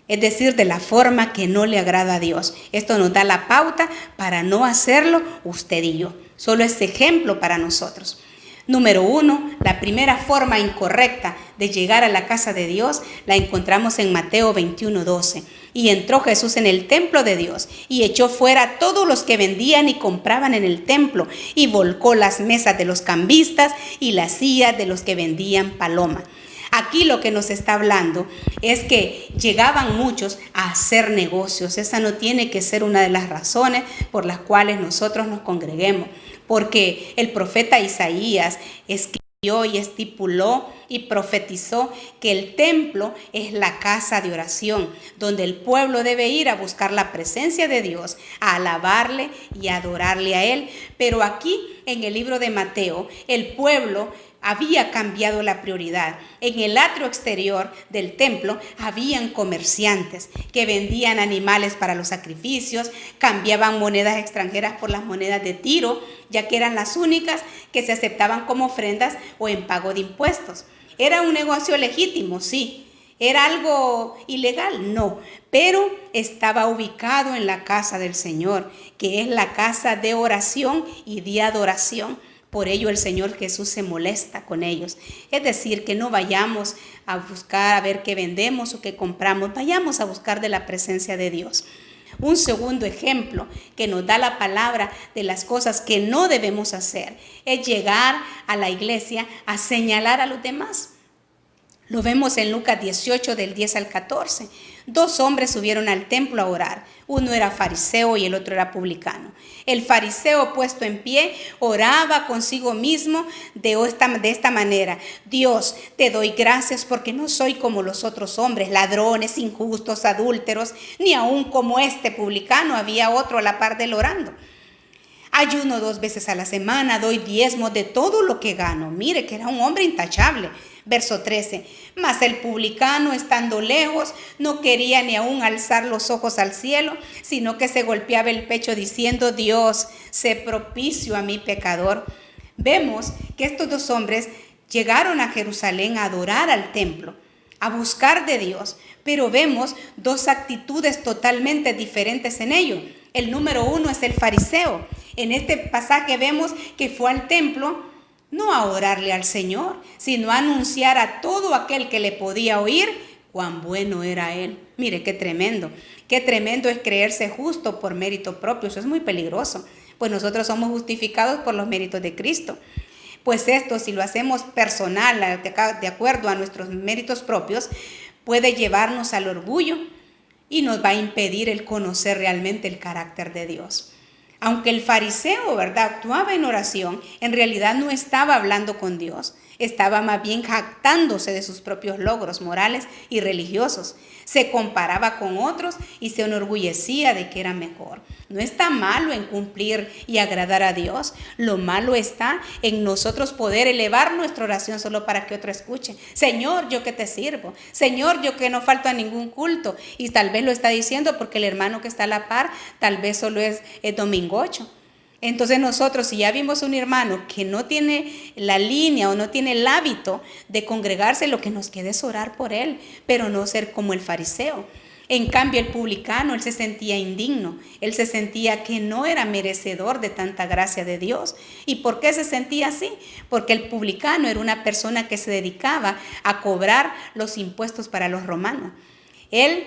Es decir, de la forma que no le agrada a Dios. Esto nos da la pauta para no hacerlo usted y yo. Solo es ejemplo para nosotros. Número 1, la primera forma incorrecta de llegar a la casa de Dios la encontramos en Mateo 21:12. Y entró Jesús en el templo de Dios y echó fuera a todos los que vendían y compraban en el templo y volcó las mesas de los cambistas y las sillas de los que vendían paloma. Aquí lo que nos está hablando es que llegaban muchos a hacer negocios. Esa no tiene que ser una de las razones por las cuales nosotros nos congreguemos, porque el profeta Isaías escribió y estipuló y profetizó que el templo es la casa de oración, donde el pueblo debe ir a buscar la presencia de Dios, a alabarle y a adorarle a Él. Pero aquí en el libro de Mateo, el pueblo había cambiado la prioridad. En el atrio exterior del templo habían comerciantes que vendían animales para los sacrificios, cambiaban monedas extranjeras por las monedas de Tiro, ya que eran las únicas que se aceptaban como ofrendas o en pago de impuestos. ¿Era un negocio legítimo? Sí. ¿Era algo ilegal? No, pero estaba ubicado en la casa del Señor, que es la casa de oración y de adoración. Por ello el Señor Jesús se molesta con ellos. Es decir, que no vayamos a buscar a ver qué vendemos o qué compramos, vayamos a buscar de la presencia de Dios. Un segundo ejemplo que nos da la palabra de las cosas que no debemos hacer es llegar a la iglesia a señalar a los demás. Lo vemos en Lucas 18 del 10 al 14. 2 hombres subieron al templo a orar. Uno era fariseo y el otro era publicano. El fariseo, puesto en pie, oraba consigo mismo de esta manera: Dios, te doy gracias porque no soy como los otros hombres, ladrones, injustos, adúlteros, ni aun como este publicano. Había otro a la par de él orando. Ayuno 2 veces a la semana, doy diezmos de todo lo que gano. Mire que era un hombre intachable. Verso 13, mas el publicano, estando lejos, no quería ni aún alzar los ojos al cielo, sino que se golpeaba el pecho diciendo: Dios, sé propicio a mi pecador. Vemos que estos 2 hombres llegaron a Jerusalén a adorar al templo, a buscar de Dios, pero vemos 2 actitudes totalmente diferentes en ello. El número 1 es el fariseo. En este pasaje vemos que fue al templo no a orarle al Señor, sino a anunciar a todo aquel que le podía oír cuán bueno era Él. Mire, qué tremendo es creerse justo por mérito propio. Eso es muy peligroso, pues nosotros somos justificados por los méritos de Cristo. Pues esto, si lo hacemos personal, de acuerdo a nuestros méritos propios, puede llevarnos al orgullo y nos va a impedir el conocer realmente el carácter de Dios. Aunque el fariseo, ¿verdad?, actuaba en oración, en realidad no estaba hablando con Dios. Estaba más bien jactándose de sus propios logros morales y religiosos. Se comparaba con otros y se enorgullecía de que era mejor. No está malo en cumplir y agradar a Dios. Lo malo está en nosotros poder elevar nuestra oración solo para que otro escuche. Señor, yo que te sirvo. Señor, yo que no falto a ningún culto. Y tal vez lo está diciendo porque el hermano que está a la par tal vez solo es domingo 8. Entonces nosotros, si ya vimos un hermano que no tiene la línea o no tiene el hábito de congregarse, lo que nos queda es orar por él, pero no ser como el fariseo. En cambio, el publicano, él se sentía indigno, él se sentía que no era merecedor de tanta gracia de Dios. ¿Y por qué se sentía así? Porque el publicano era una persona que se dedicaba a cobrar los impuestos para los romanos. Él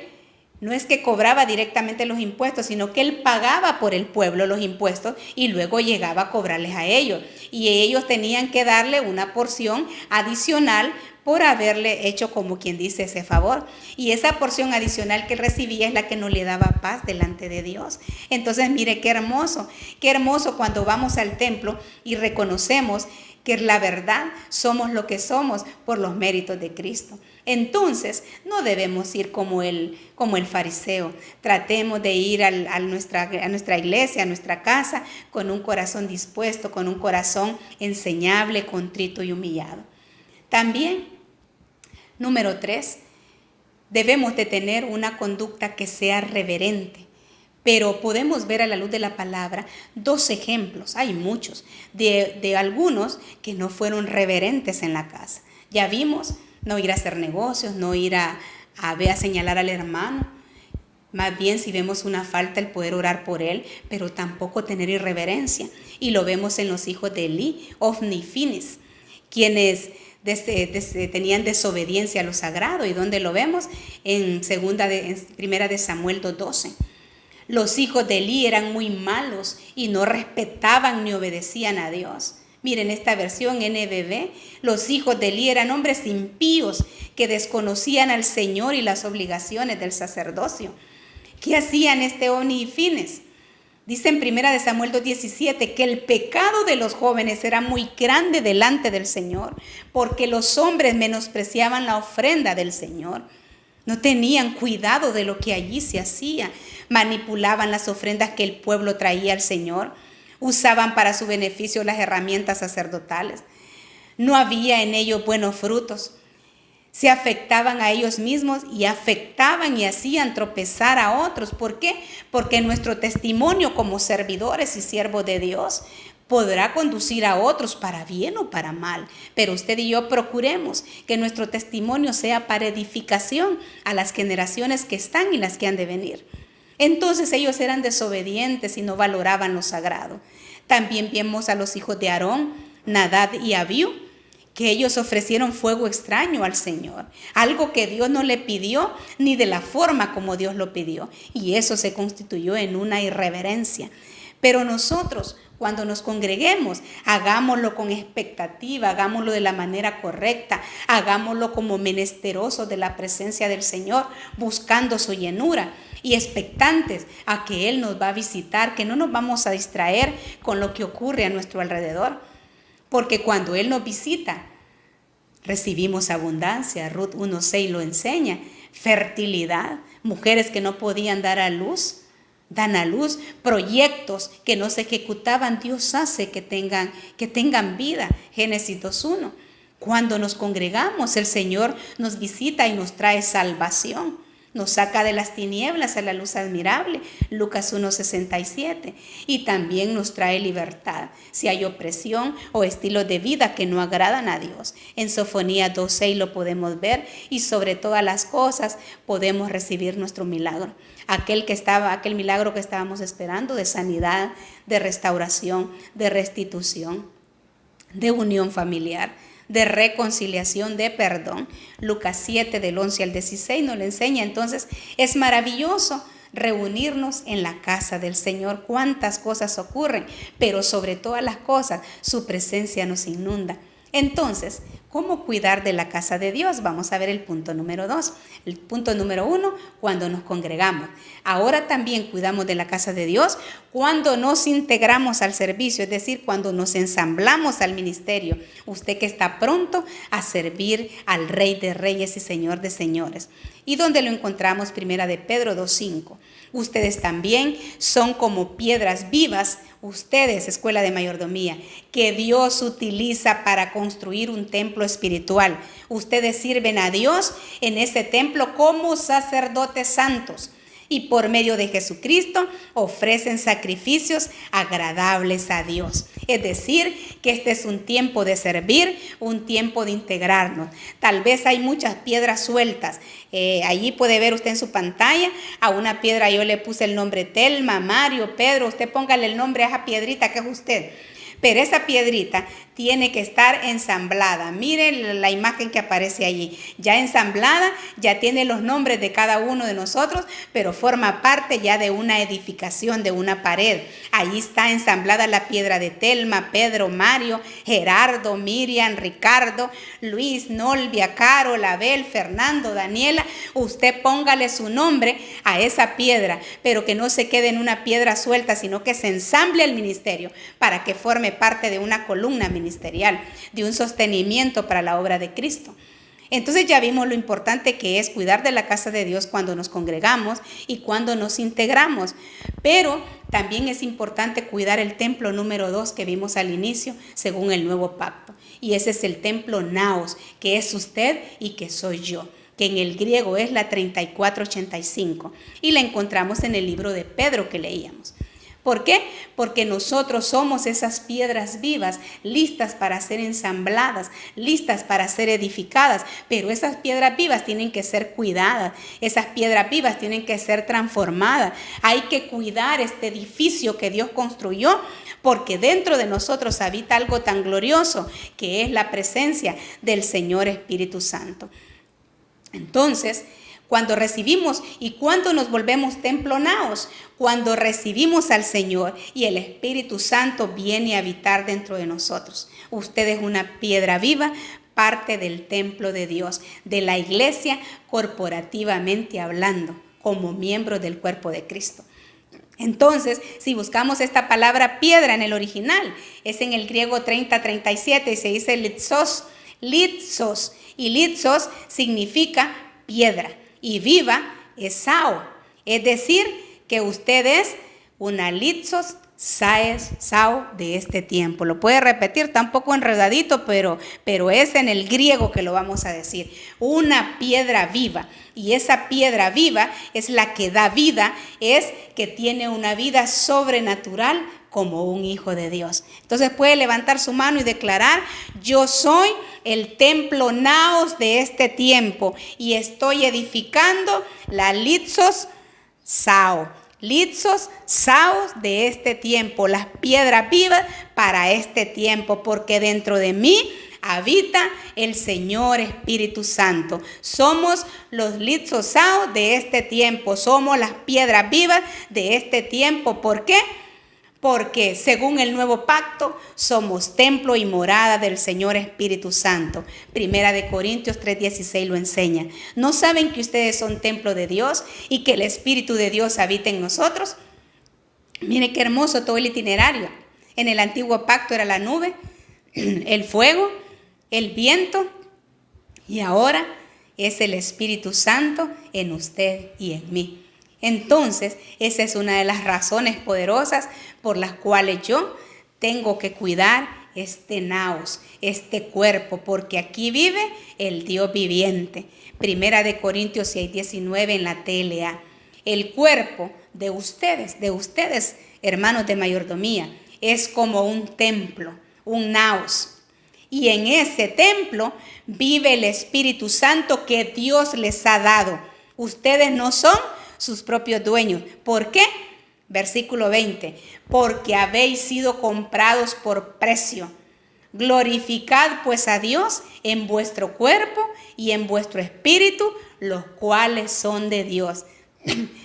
no es que cobraba directamente los impuestos, sino que él pagaba por el pueblo los impuestos y luego llegaba a cobrarles a ellos. Y ellos tenían que darle una porción adicional por haberle hecho, como quien dice, ese favor. Y esa porción adicional que recibía es la que no le daba paz delante de Dios. Entonces, mire qué hermoso cuando vamos al templo y reconocemos que la verdad somos lo que somos por los méritos de Cristo. Entonces, no debemos ir como el fariseo. Tratemos de ir a nuestra iglesia, a nuestra casa, con un corazón dispuesto, con un corazón enseñable, contrito y humillado. También, número 3, debemos de tener una conducta que sea reverente. Pero podemos ver a la luz de la palabra 2 ejemplos, hay muchos, de algunos que no fueron reverentes en la casa. Ya vimos, no ir a hacer negocios, no ir a señalar al hermano. Más bien, si vemos una falta, el poder orar por él, pero tampoco tener irreverencia. Y lo vemos en los hijos de Elí, Ofni y Finis, quienes tenían desobediencia a lo sagrado. ¿Y dónde lo vemos? En primera de Samuel 2:12. Los hijos de Elí eran muy malos y no respetaban ni obedecían a Dios. Miren esta versión NBB. Los hijos de Elí eran hombres impíos que desconocían al Señor y las obligaciones del sacerdocio. ¿Qué hacían Ofni y Finis? Dice en 1 Samuel 2:17 que el pecado de los jóvenes era muy grande delante del Señor, porque los hombres menospreciaban la ofrenda del Señor. No tenían cuidado de lo que allí se hacía. Manipulaban las ofrendas que el pueblo traía al Señor. Usaban para su beneficio las herramientas sacerdotales. No había en ellos buenos frutos. Se afectaban a ellos mismos y afectaban y hacían tropezar a otros. ¿Por qué? Porque nuestro testimonio como servidores y siervos de Dios podrá conducir a otros para bien o para mal. Pero usted y yo procuremos que nuestro testimonio sea para edificación a las generaciones que están y las que han de venir. Entonces ellos eran desobedientes y no valoraban lo sagrado. También vemos a los hijos de Aarón, Nadab y Abiú, que ellos ofrecieron fuego extraño al Señor, algo que Dios no le pidió ni de la forma como Dios lo pidió, y eso se constituyó en una irreverencia. Pero nosotros, cuando nos congreguemos, hagámoslo con expectativa, hagámoslo de la manera correcta, hagámoslo como menesterosos de la presencia del Señor, buscando su llenura y expectantes a que Él nos va a visitar, que no nos vamos a distraer con lo que ocurre a nuestro alrededor. Porque cuando Él nos visita, recibimos abundancia. Ruth 1:6 lo enseña. Fertilidad, mujeres que no podían dar a luz, dan a luz. Proyectos que no se ejecutaban, Dios hace que tengan vida. Génesis 2:1. Cuando nos congregamos, el Señor nos visita y nos trae salvación. Nos saca de las tinieblas a la luz admirable, Lucas 1:67, y también nos trae libertad si hay opresión o estilos de vida que no agradan a Dios. En Sofonías 2:6 lo podemos ver, y sobre todas las cosas podemos recibir nuestro milagro. Aquel milagro que estábamos esperando, de sanidad, de restauración, de restitución, de unión familiar, de reconciliación, de perdón. Lucas 7 del 11 al 16 nos lo enseña. Entonces es maravilloso reunirnos en la casa del Señor. Cuántas cosas ocurren, pero sobre todas las cosas su presencia nos inunda. Entonces, ¿cómo cuidar de la casa de Dios? Vamos a ver el punto número 2. El punto número 1, cuando nos congregamos. Ahora también cuidamos de la casa de Dios cuando nos integramos al servicio, es decir, cuando nos ensamblamos al ministerio. Usted que está pronto a servir al Rey de Reyes y Señor de Señores. ¿Y dónde lo encontramos? Primera de Pedro 2:5. Ustedes también son como piedras vivas, ustedes, escuela de mayordomía, que Dios utiliza para construir un templo espiritual. Ustedes sirven a Dios en ese templo como sacerdotes santos, y por medio de Jesucristo ofrecen sacrificios agradables a Dios. Es decir, que este es un tiempo de servir, un tiempo de integrarnos. Tal vez hay muchas piedras sueltas. Allí puede ver usted en su pantalla, a una piedra yo le puse el nombre Telma, Mario, Pedro. Usted póngale el nombre a esa piedrita que es usted. Pero esa piedrita tiene que estar ensamblada. Miren la imagen que aparece allí. Ya ensamblada, ya tiene los nombres de cada uno de nosotros, pero forma parte ya de una edificación, de una pared. Ahí está ensamblada la piedra de Telma, Pedro, Mario, Gerardo, Miriam, Ricardo, Luis, Nolvia, Carol, Abel, Fernando, Daniela. Usted póngale su nombre a esa piedra, pero que no se quede en una piedra suelta, sino que se ensamble el ministerio para que forme parte de una columna ministerial, de un sostenimiento para la obra de Cristo. Entonces ya vimos lo importante que es cuidar de la casa de Dios cuando nos congregamos y cuando nos integramos. Pero también es importante cuidar el templo número 2 que vimos al inicio, según el nuevo pacto. Y ese es el templo naos, que es usted y que soy yo, que en el griego es la 3485. Y la encontramos en el libro de Pedro que leíamos. ¿Por qué? Porque nosotros somos esas piedras vivas, listas para ser ensambladas, listas para ser edificadas, pero esas piedras vivas tienen que ser cuidadas, esas piedras vivas tienen que ser transformadas. Hay que cuidar este edificio que Dios construyó, porque dentro de nosotros habita algo tan glorioso, que es la presencia del Señor Espíritu Santo. Entonces, cuando recibimos y cuando nos volvemos templo naos, cuando recibimos al Señor y el Espíritu Santo viene a habitar dentro de nosotros. Usted es una piedra viva, parte del templo de Dios, de la iglesia corporativamente hablando, como miembros del cuerpo de Cristo. Entonces, si buscamos esta palabra piedra en el original, es en el griego 30-37 y se dice litzos, y litzos significa piedra. Y viva es sao, es decir, que usted es una litzos sao de este tiempo. Lo puede repetir, está un poco enredadito, pero es en el griego que lo vamos a decir. Una piedra viva. Y esa piedra viva es la que da vida, es que tiene una vida sobrenatural como un hijo de Dios. Entonces puede levantar su mano y declarar: yo soy el templo naos de este tiempo y estoy edificando la litzos sao. Litzos saos de este tiempo, las piedras vivas para este tiempo, porque dentro de mí habita el Señor Espíritu Santo. Somos los litzos saos de este tiempo, somos las piedras vivas de este tiempo. ¿Por qué? Porque según el nuevo pacto somos templo y morada del Señor Espíritu Santo. Primera de Corintios 3:16 lo enseña. ¿No saben que ustedes son templo de Dios y que el Espíritu de Dios habita en nosotros? Mire qué hermoso todo el itinerario. En el antiguo pacto era la nube, el fuego, el viento, y ahora es el Espíritu Santo en usted y en mí. Entonces, esa es una de las razones poderosas por las cuales yo tengo que cuidar este naos, este cuerpo, porque aquí vive el Dios viviente. Primera de Corintios 6:19 en la TLA. El cuerpo de ustedes, hermanos de mayordomía, es como un templo, un naos. Y en ese templo vive el Espíritu Santo que Dios les ha dado. Ustedes no son sus propios dueños. ¿Por qué? Versículo 20. Porque habéis sido comprados por precio. Glorificad pues a Dios en vuestro cuerpo y en vuestro espíritu, los cuales son de Dios.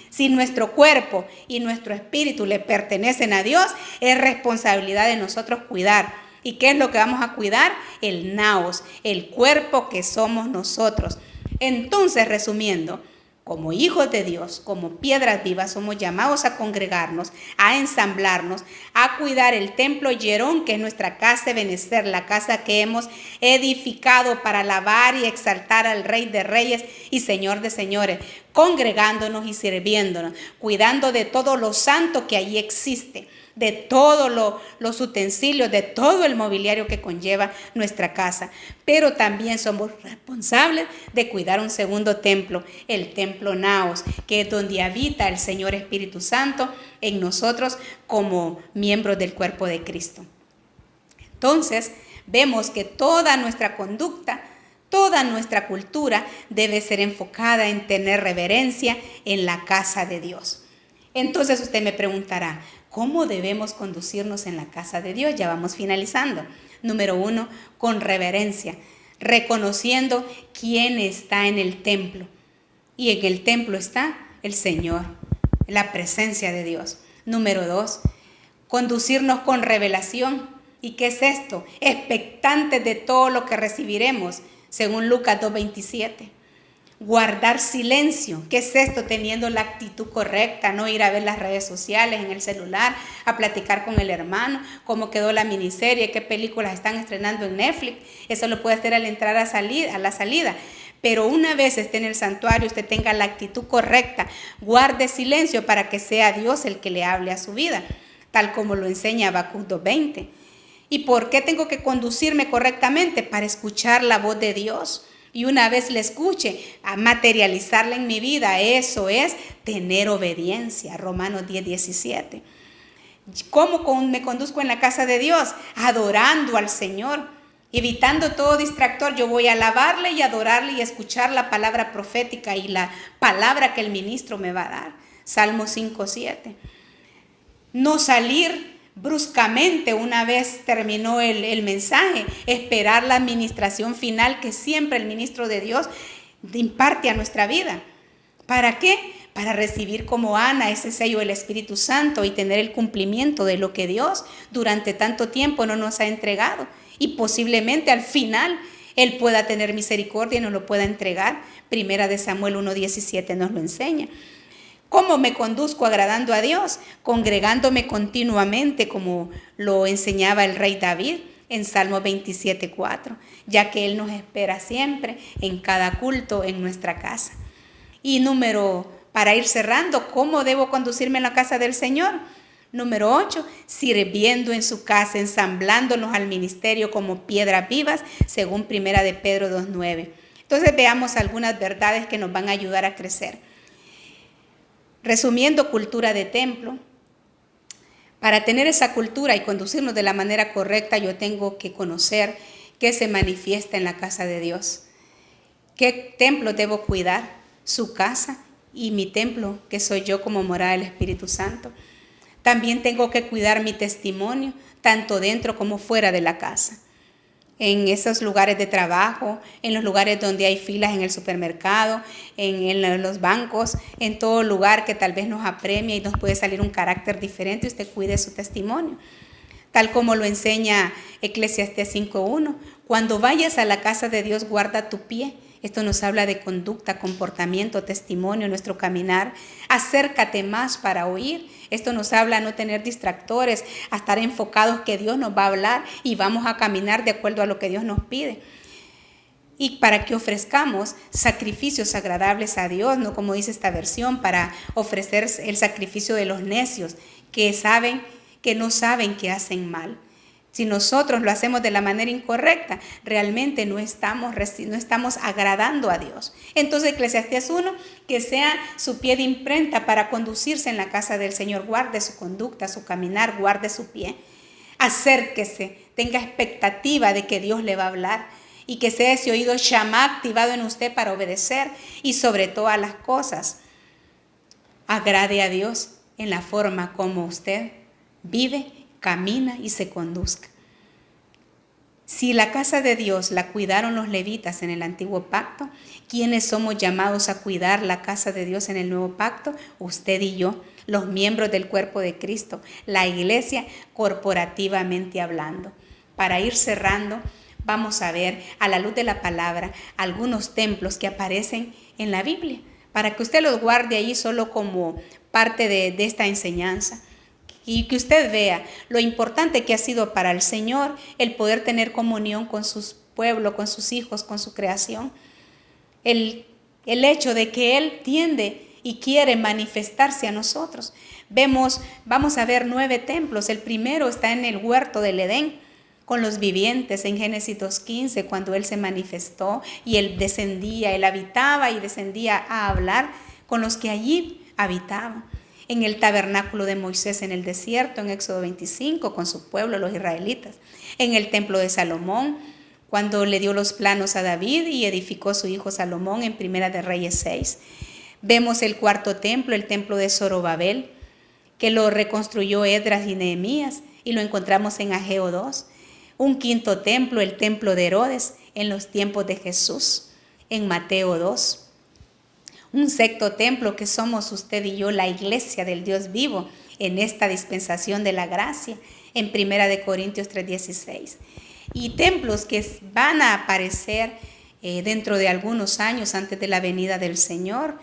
Si nuestro cuerpo y nuestro espíritu le pertenecen a Dios, es responsabilidad de nosotros cuidar. ¿Y qué es lo que vamos a cuidar? El naos, el cuerpo que somos nosotros. Entonces, resumiendo, como hijos de Dios, como piedras vivas, somos llamados a congregarnos, a ensamblarnos, a cuidar el templo Yerón, que es nuestra casa de Benecer, la casa que hemos edificado para alabar y exaltar al Rey de Reyes y Señor de Señores, congregándonos y sirviéndonos, cuidando de todo lo santo que allí existe, de todos los utensilios, de todo el mobiliario que conlleva nuestra casa. Pero también somos responsables de cuidar un segundo templo, el templo naos, que es donde habita el Señor Espíritu Santo en nosotros como miembros del cuerpo de Cristo. Entonces, vemos que toda nuestra conducta, toda nuestra cultura debe ser enfocada en tener reverencia en la casa de Dios. Entonces usted me preguntará, ¿cómo debemos conducirnos en la casa de Dios? Ya vamos finalizando. Número 1, con reverencia, reconociendo quién está en el templo. Y en el templo está el Señor, la presencia de Dios. Número 2, conducirnos con revelación. ¿Y qué es esto? Expectantes de todo lo que recibiremos, según Lucas 2:27. Guardar silencio. ¿Qué es esto? Teniendo la actitud correcta, no ir a ver las redes sociales en el celular, a platicar con el hermano, cómo quedó la miniserie, qué películas están estrenando en Netflix. Eso lo puede hacer al entrar a la salida. Pero una vez esté en el santuario, usted tenga la actitud correcta, guarde silencio para que sea Dios el que le hable a su vida, tal como lo enseña Habacuc 2:20. ¿Y por qué tengo que conducirme correctamente? Para escuchar la voz de Dios. Y una vez la escuche, a materializarla en mi vida. Eso es tener obediencia. Romanos 10:17. ¿Cómo me conduzco en la casa de Dios? Adorando al Señor, evitando todo distractor. Yo voy a alabarle y adorarle y escuchar la palabra profética y la palabra que el ministro me va a dar. Salmo 5:7. No salir bruscamente una vez terminó el mensaje, esperar la administración final que siempre el ministro de Dios imparte a nuestra vida. ¿Para qué? Para recibir como Ana ese sello del Espíritu Santo y tener el cumplimiento de lo que Dios durante tanto tiempo no nos ha entregado. Y posiblemente al final Él pueda tener misericordia y nos lo pueda entregar. Primera de Samuel 1:17 nos lo enseña. ¿Cómo me conduzco agradando a Dios? Congregándome continuamente, como lo enseñaba el rey David en Salmo 27:4, ya que Él nos espera siempre en cada culto en nuestra casa. Y para ir cerrando, ¿cómo debo conducirme en la casa del Señor? Número 8, sirviendo en su casa, ensamblándonos al ministerio como piedras vivas, según Primera de Pedro 2:9. Entonces veamos algunas verdades que nos van a ayudar a crecer. Resumiendo, cultura de templo. Para tener esa cultura y conducirnos de la manera correcta, yo tengo que conocer qué se manifiesta en la casa de Dios. ¿Qué templo debo cuidar? Su casa y mi templo, que soy yo como morada del Espíritu Santo. También tengo que cuidar mi testimonio, tanto dentro como fuera de la casa. En esos lugares de trabajo, en los lugares donde hay filas en el supermercado, en los bancos, en todo lugar que tal vez nos apremia y nos puede salir un carácter diferente, usted cuide su testimonio. Tal como lo enseña Eclesiastés 5:1, cuando vayas a la casa de Dios, guarda tu pie. Esto nos habla de conducta, comportamiento, testimonio, nuestro caminar. Acércate más para oír. Esto nos habla de no tener distractores, a estar enfocados que Dios nos va a hablar y vamos a caminar de acuerdo a lo que Dios nos pide. Y para que ofrezcamos sacrificios agradables a Dios, no como dice esta versión, para ofrecer el sacrificio de los necios que no saben que hacen mal. Si nosotros lo hacemos de la manera incorrecta, realmente no estamos agradando a Dios. Entonces, Eclesiastés 1, que sea su pie de imprenta para conducirse en la casa del Señor. Guarde su conducta, su caminar, guarde su pie. Acérquese, tenga expectativa de que Dios le va a hablar y que sea ese oído Shamá activado en usted para obedecer y sobre todas las cosas, agrade a Dios en la forma como usted vive, camina y se conduzca. Si la casa de Dios la cuidaron los levitas en el antiguo pacto, ¿quiénes somos llamados a cuidar la casa de Dios en el nuevo pacto? Usted y yo, los miembros del cuerpo de Cristo, la iglesia corporativamente hablando. Para ir cerrando, vamos a ver a la luz de la palabra algunos templos que aparecen en la Biblia, para que usted los guarde ahí solo como parte de esta enseñanza. Y que usted vea lo importante que ha sido para el Señor el poder tener comunión con su pueblo, con sus hijos, con su creación. El hecho de que Él tiende y quiere manifestarse a nosotros. Vamos a ver 9 templos. El primero está en el huerto del Edén, con los vivientes en Génesis 2:15, cuando Él se manifestó y Él habitaba y descendía a hablar con los que allí habitaban. En el tabernáculo de Moisés en el desierto, en Éxodo 25, con su pueblo, los israelitas. En el templo de Salomón, cuando le dio los planos a David y edificó su hijo Salomón en Primera de Reyes 6. Vemos el cuarto templo, el templo de Zorobabel, que lo reconstruyó Esdras y Nehemías, y lo encontramos en Ageo 2. Un quinto templo, el templo de Herodes, en los tiempos de Jesús, en Mateo 2. Un sexto templo que somos usted y yo, la iglesia del Dios vivo, en esta dispensación de la gracia, en 1 Corintios 3:16. Y templos que van a aparecer dentro de algunos años antes de la venida del Señor.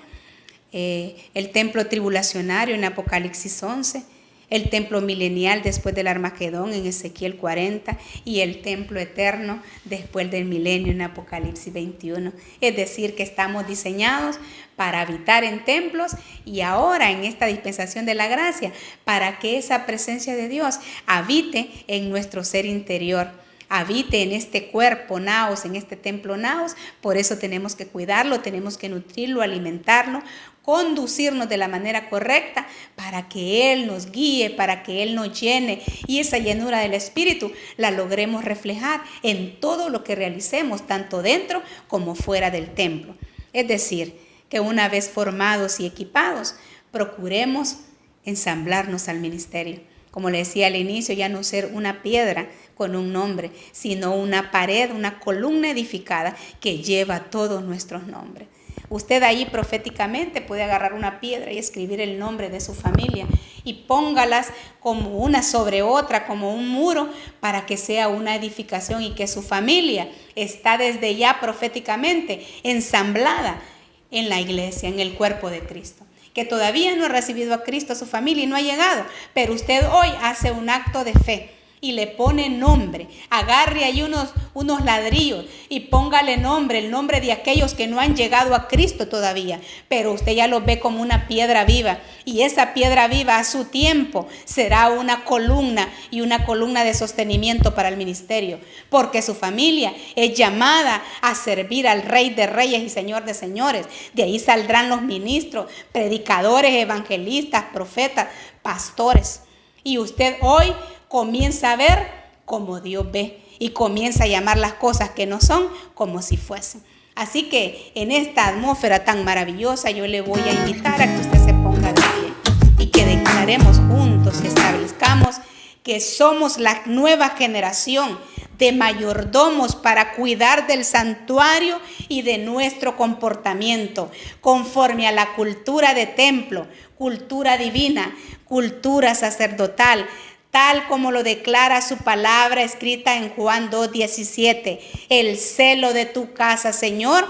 El templo tribulacionario en Apocalipsis 11, el templo milenial después del Armagedón en Ezequiel 40 y el templo eterno después del milenio en Apocalipsis 21. Es decir, que estamos diseñados para habitar en templos y ahora en esta dispensación de la gracia, para que esa presencia de Dios habite en nuestro ser interior, habite en este cuerpo naos, en este templo naos. Por eso tenemos que cuidarlo, tenemos que nutrirlo, alimentarlo, conducirnos de la manera correcta para que Él nos guíe, para que Él nos llene y esa llenura del Espíritu la logremos reflejar en todo lo que realicemos, tanto dentro como fuera del templo. Es decir, que una vez formados y equipados, procuremos ensamblarnos al ministerio. Como le decía al inicio, ya no ser una piedra con un nombre, sino una pared, una columna edificada que lleva todos nuestros nombres. Usted ahí proféticamente puede agarrar una piedra y escribir el nombre de su familia y póngalas como una sobre otra, como un muro, para que sea una edificación y que su familia está desde ya proféticamente ensamblada en la iglesia, en el cuerpo de Cristo. Que todavía no ha recibido a Cristo a su familia y no ha llegado, pero usted hoy hace un acto de fe y le pone nombre. Agarre ahí unos ladrillos y póngale nombre, el nombre de aquellos que no han llegado a Cristo todavía, pero usted ya los ve como una piedra viva y esa piedra viva a su tiempo será una columna y una columna de sostenimiento para el ministerio, porque su familia es llamada a servir al Rey de Reyes y Señor de Señores. De ahí saldrán los ministros, predicadores, evangelistas, profetas, pastores. Y usted hoy comienza a ver como Dios ve y comienza a llamar las cosas que no son como si fuesen. Así que en esta atmósfera tan maravillosa yo le voy a invitar a que usted se ponga de pie y que declaremos juntos y establezcamos que somos la nueva generación de mayordomos para cuidar del santuario y de nuestro comportamiento conforme a la cultura de templo, cultura divina, cultura sacerdotal, tal como lo declara su palabra escrita en Juan 2:17. El celo de tu casa, Señor,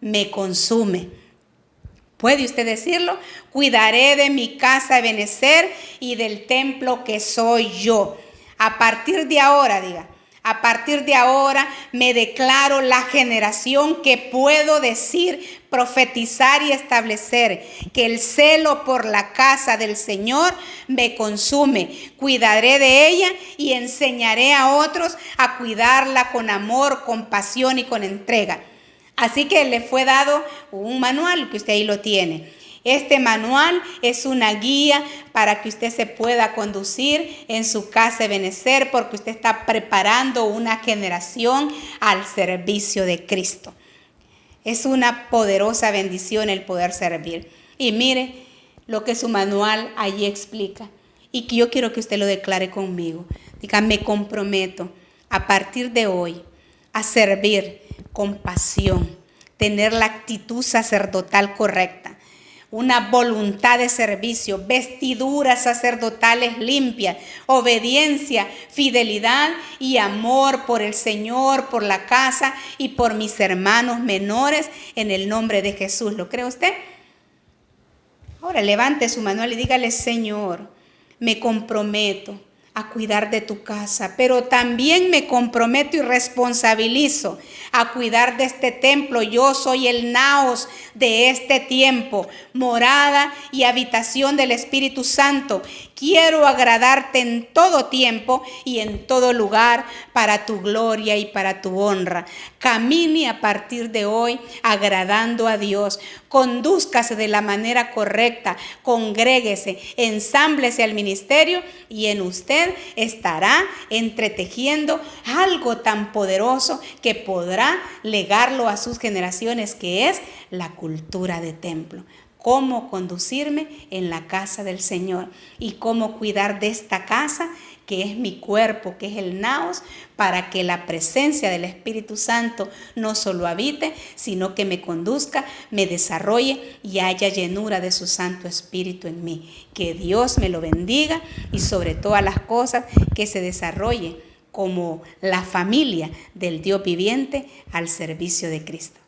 me consume. ¿Puede usted decirlo? Cuidaré de mi casa Ebenezer y del templo que soy yo. A partir de ahora, diga, a partir de ahora me declaro la generación que puedo decir, profetizar y establecer que el celo por la casa del Señor me consume. Cuidaré de ella y enseñaré a otros a cuidarla con amor, compasión y con entrega. Así que le fue dado un manual que usted ahí lo tiene. Este manual es una guía para que usted se pueda conducir en su casa Ebenezer, porque usted está preparando una generación al servicio de Cristo. Es una poderosa bendición el poder servir. Y mire lo que su manual allí explica. Y que yo quiero que usted lo declare conmigo. Diga, me comprometo a partir de hoy a servir con pasión, tener la actitud sacerdotal correcta, una voluntad de servicio, vestiduras sacerdotales limpias, obediencia, fidelidad y amor por el Señor, por la casa y por mis hermanos menores en el nombre de Jesús. ¿Lo cree usted? Ahora levante su manual y dígale, Señor, me comprometo a cuidar de tu casa, pero también me comprometo y responsabilizo a cuidar de este templo. Yo soy el naos de este tiempo, morada y habitación del Espíritu Santo. Quiero agradarte en todo tiempo y en todo lugar para tu gloria y para tu honra. Camine a partir de hoy agradando a Dios. Condúzcase de la manera correcta, congréguese, ensámblese al ministerio y en usted estará entretejiendo algo tan poderoso que podrá legarlo a sus generaciones, que es la cultura de templo. Cómo conducirme en la casa del Señor y cómo cuidar de esta casa que es mi cuerpo, que es el naos, para que la presencia del Espíritu Santo no solo habite, sino que me conduzca, me desarrolle y haya llenura de su Santo Espíritu en mí. Que Dios me lo bendiga y sobre todas las cosas que se desarrolle como la familia del Dios viviente al servicio de Cristo.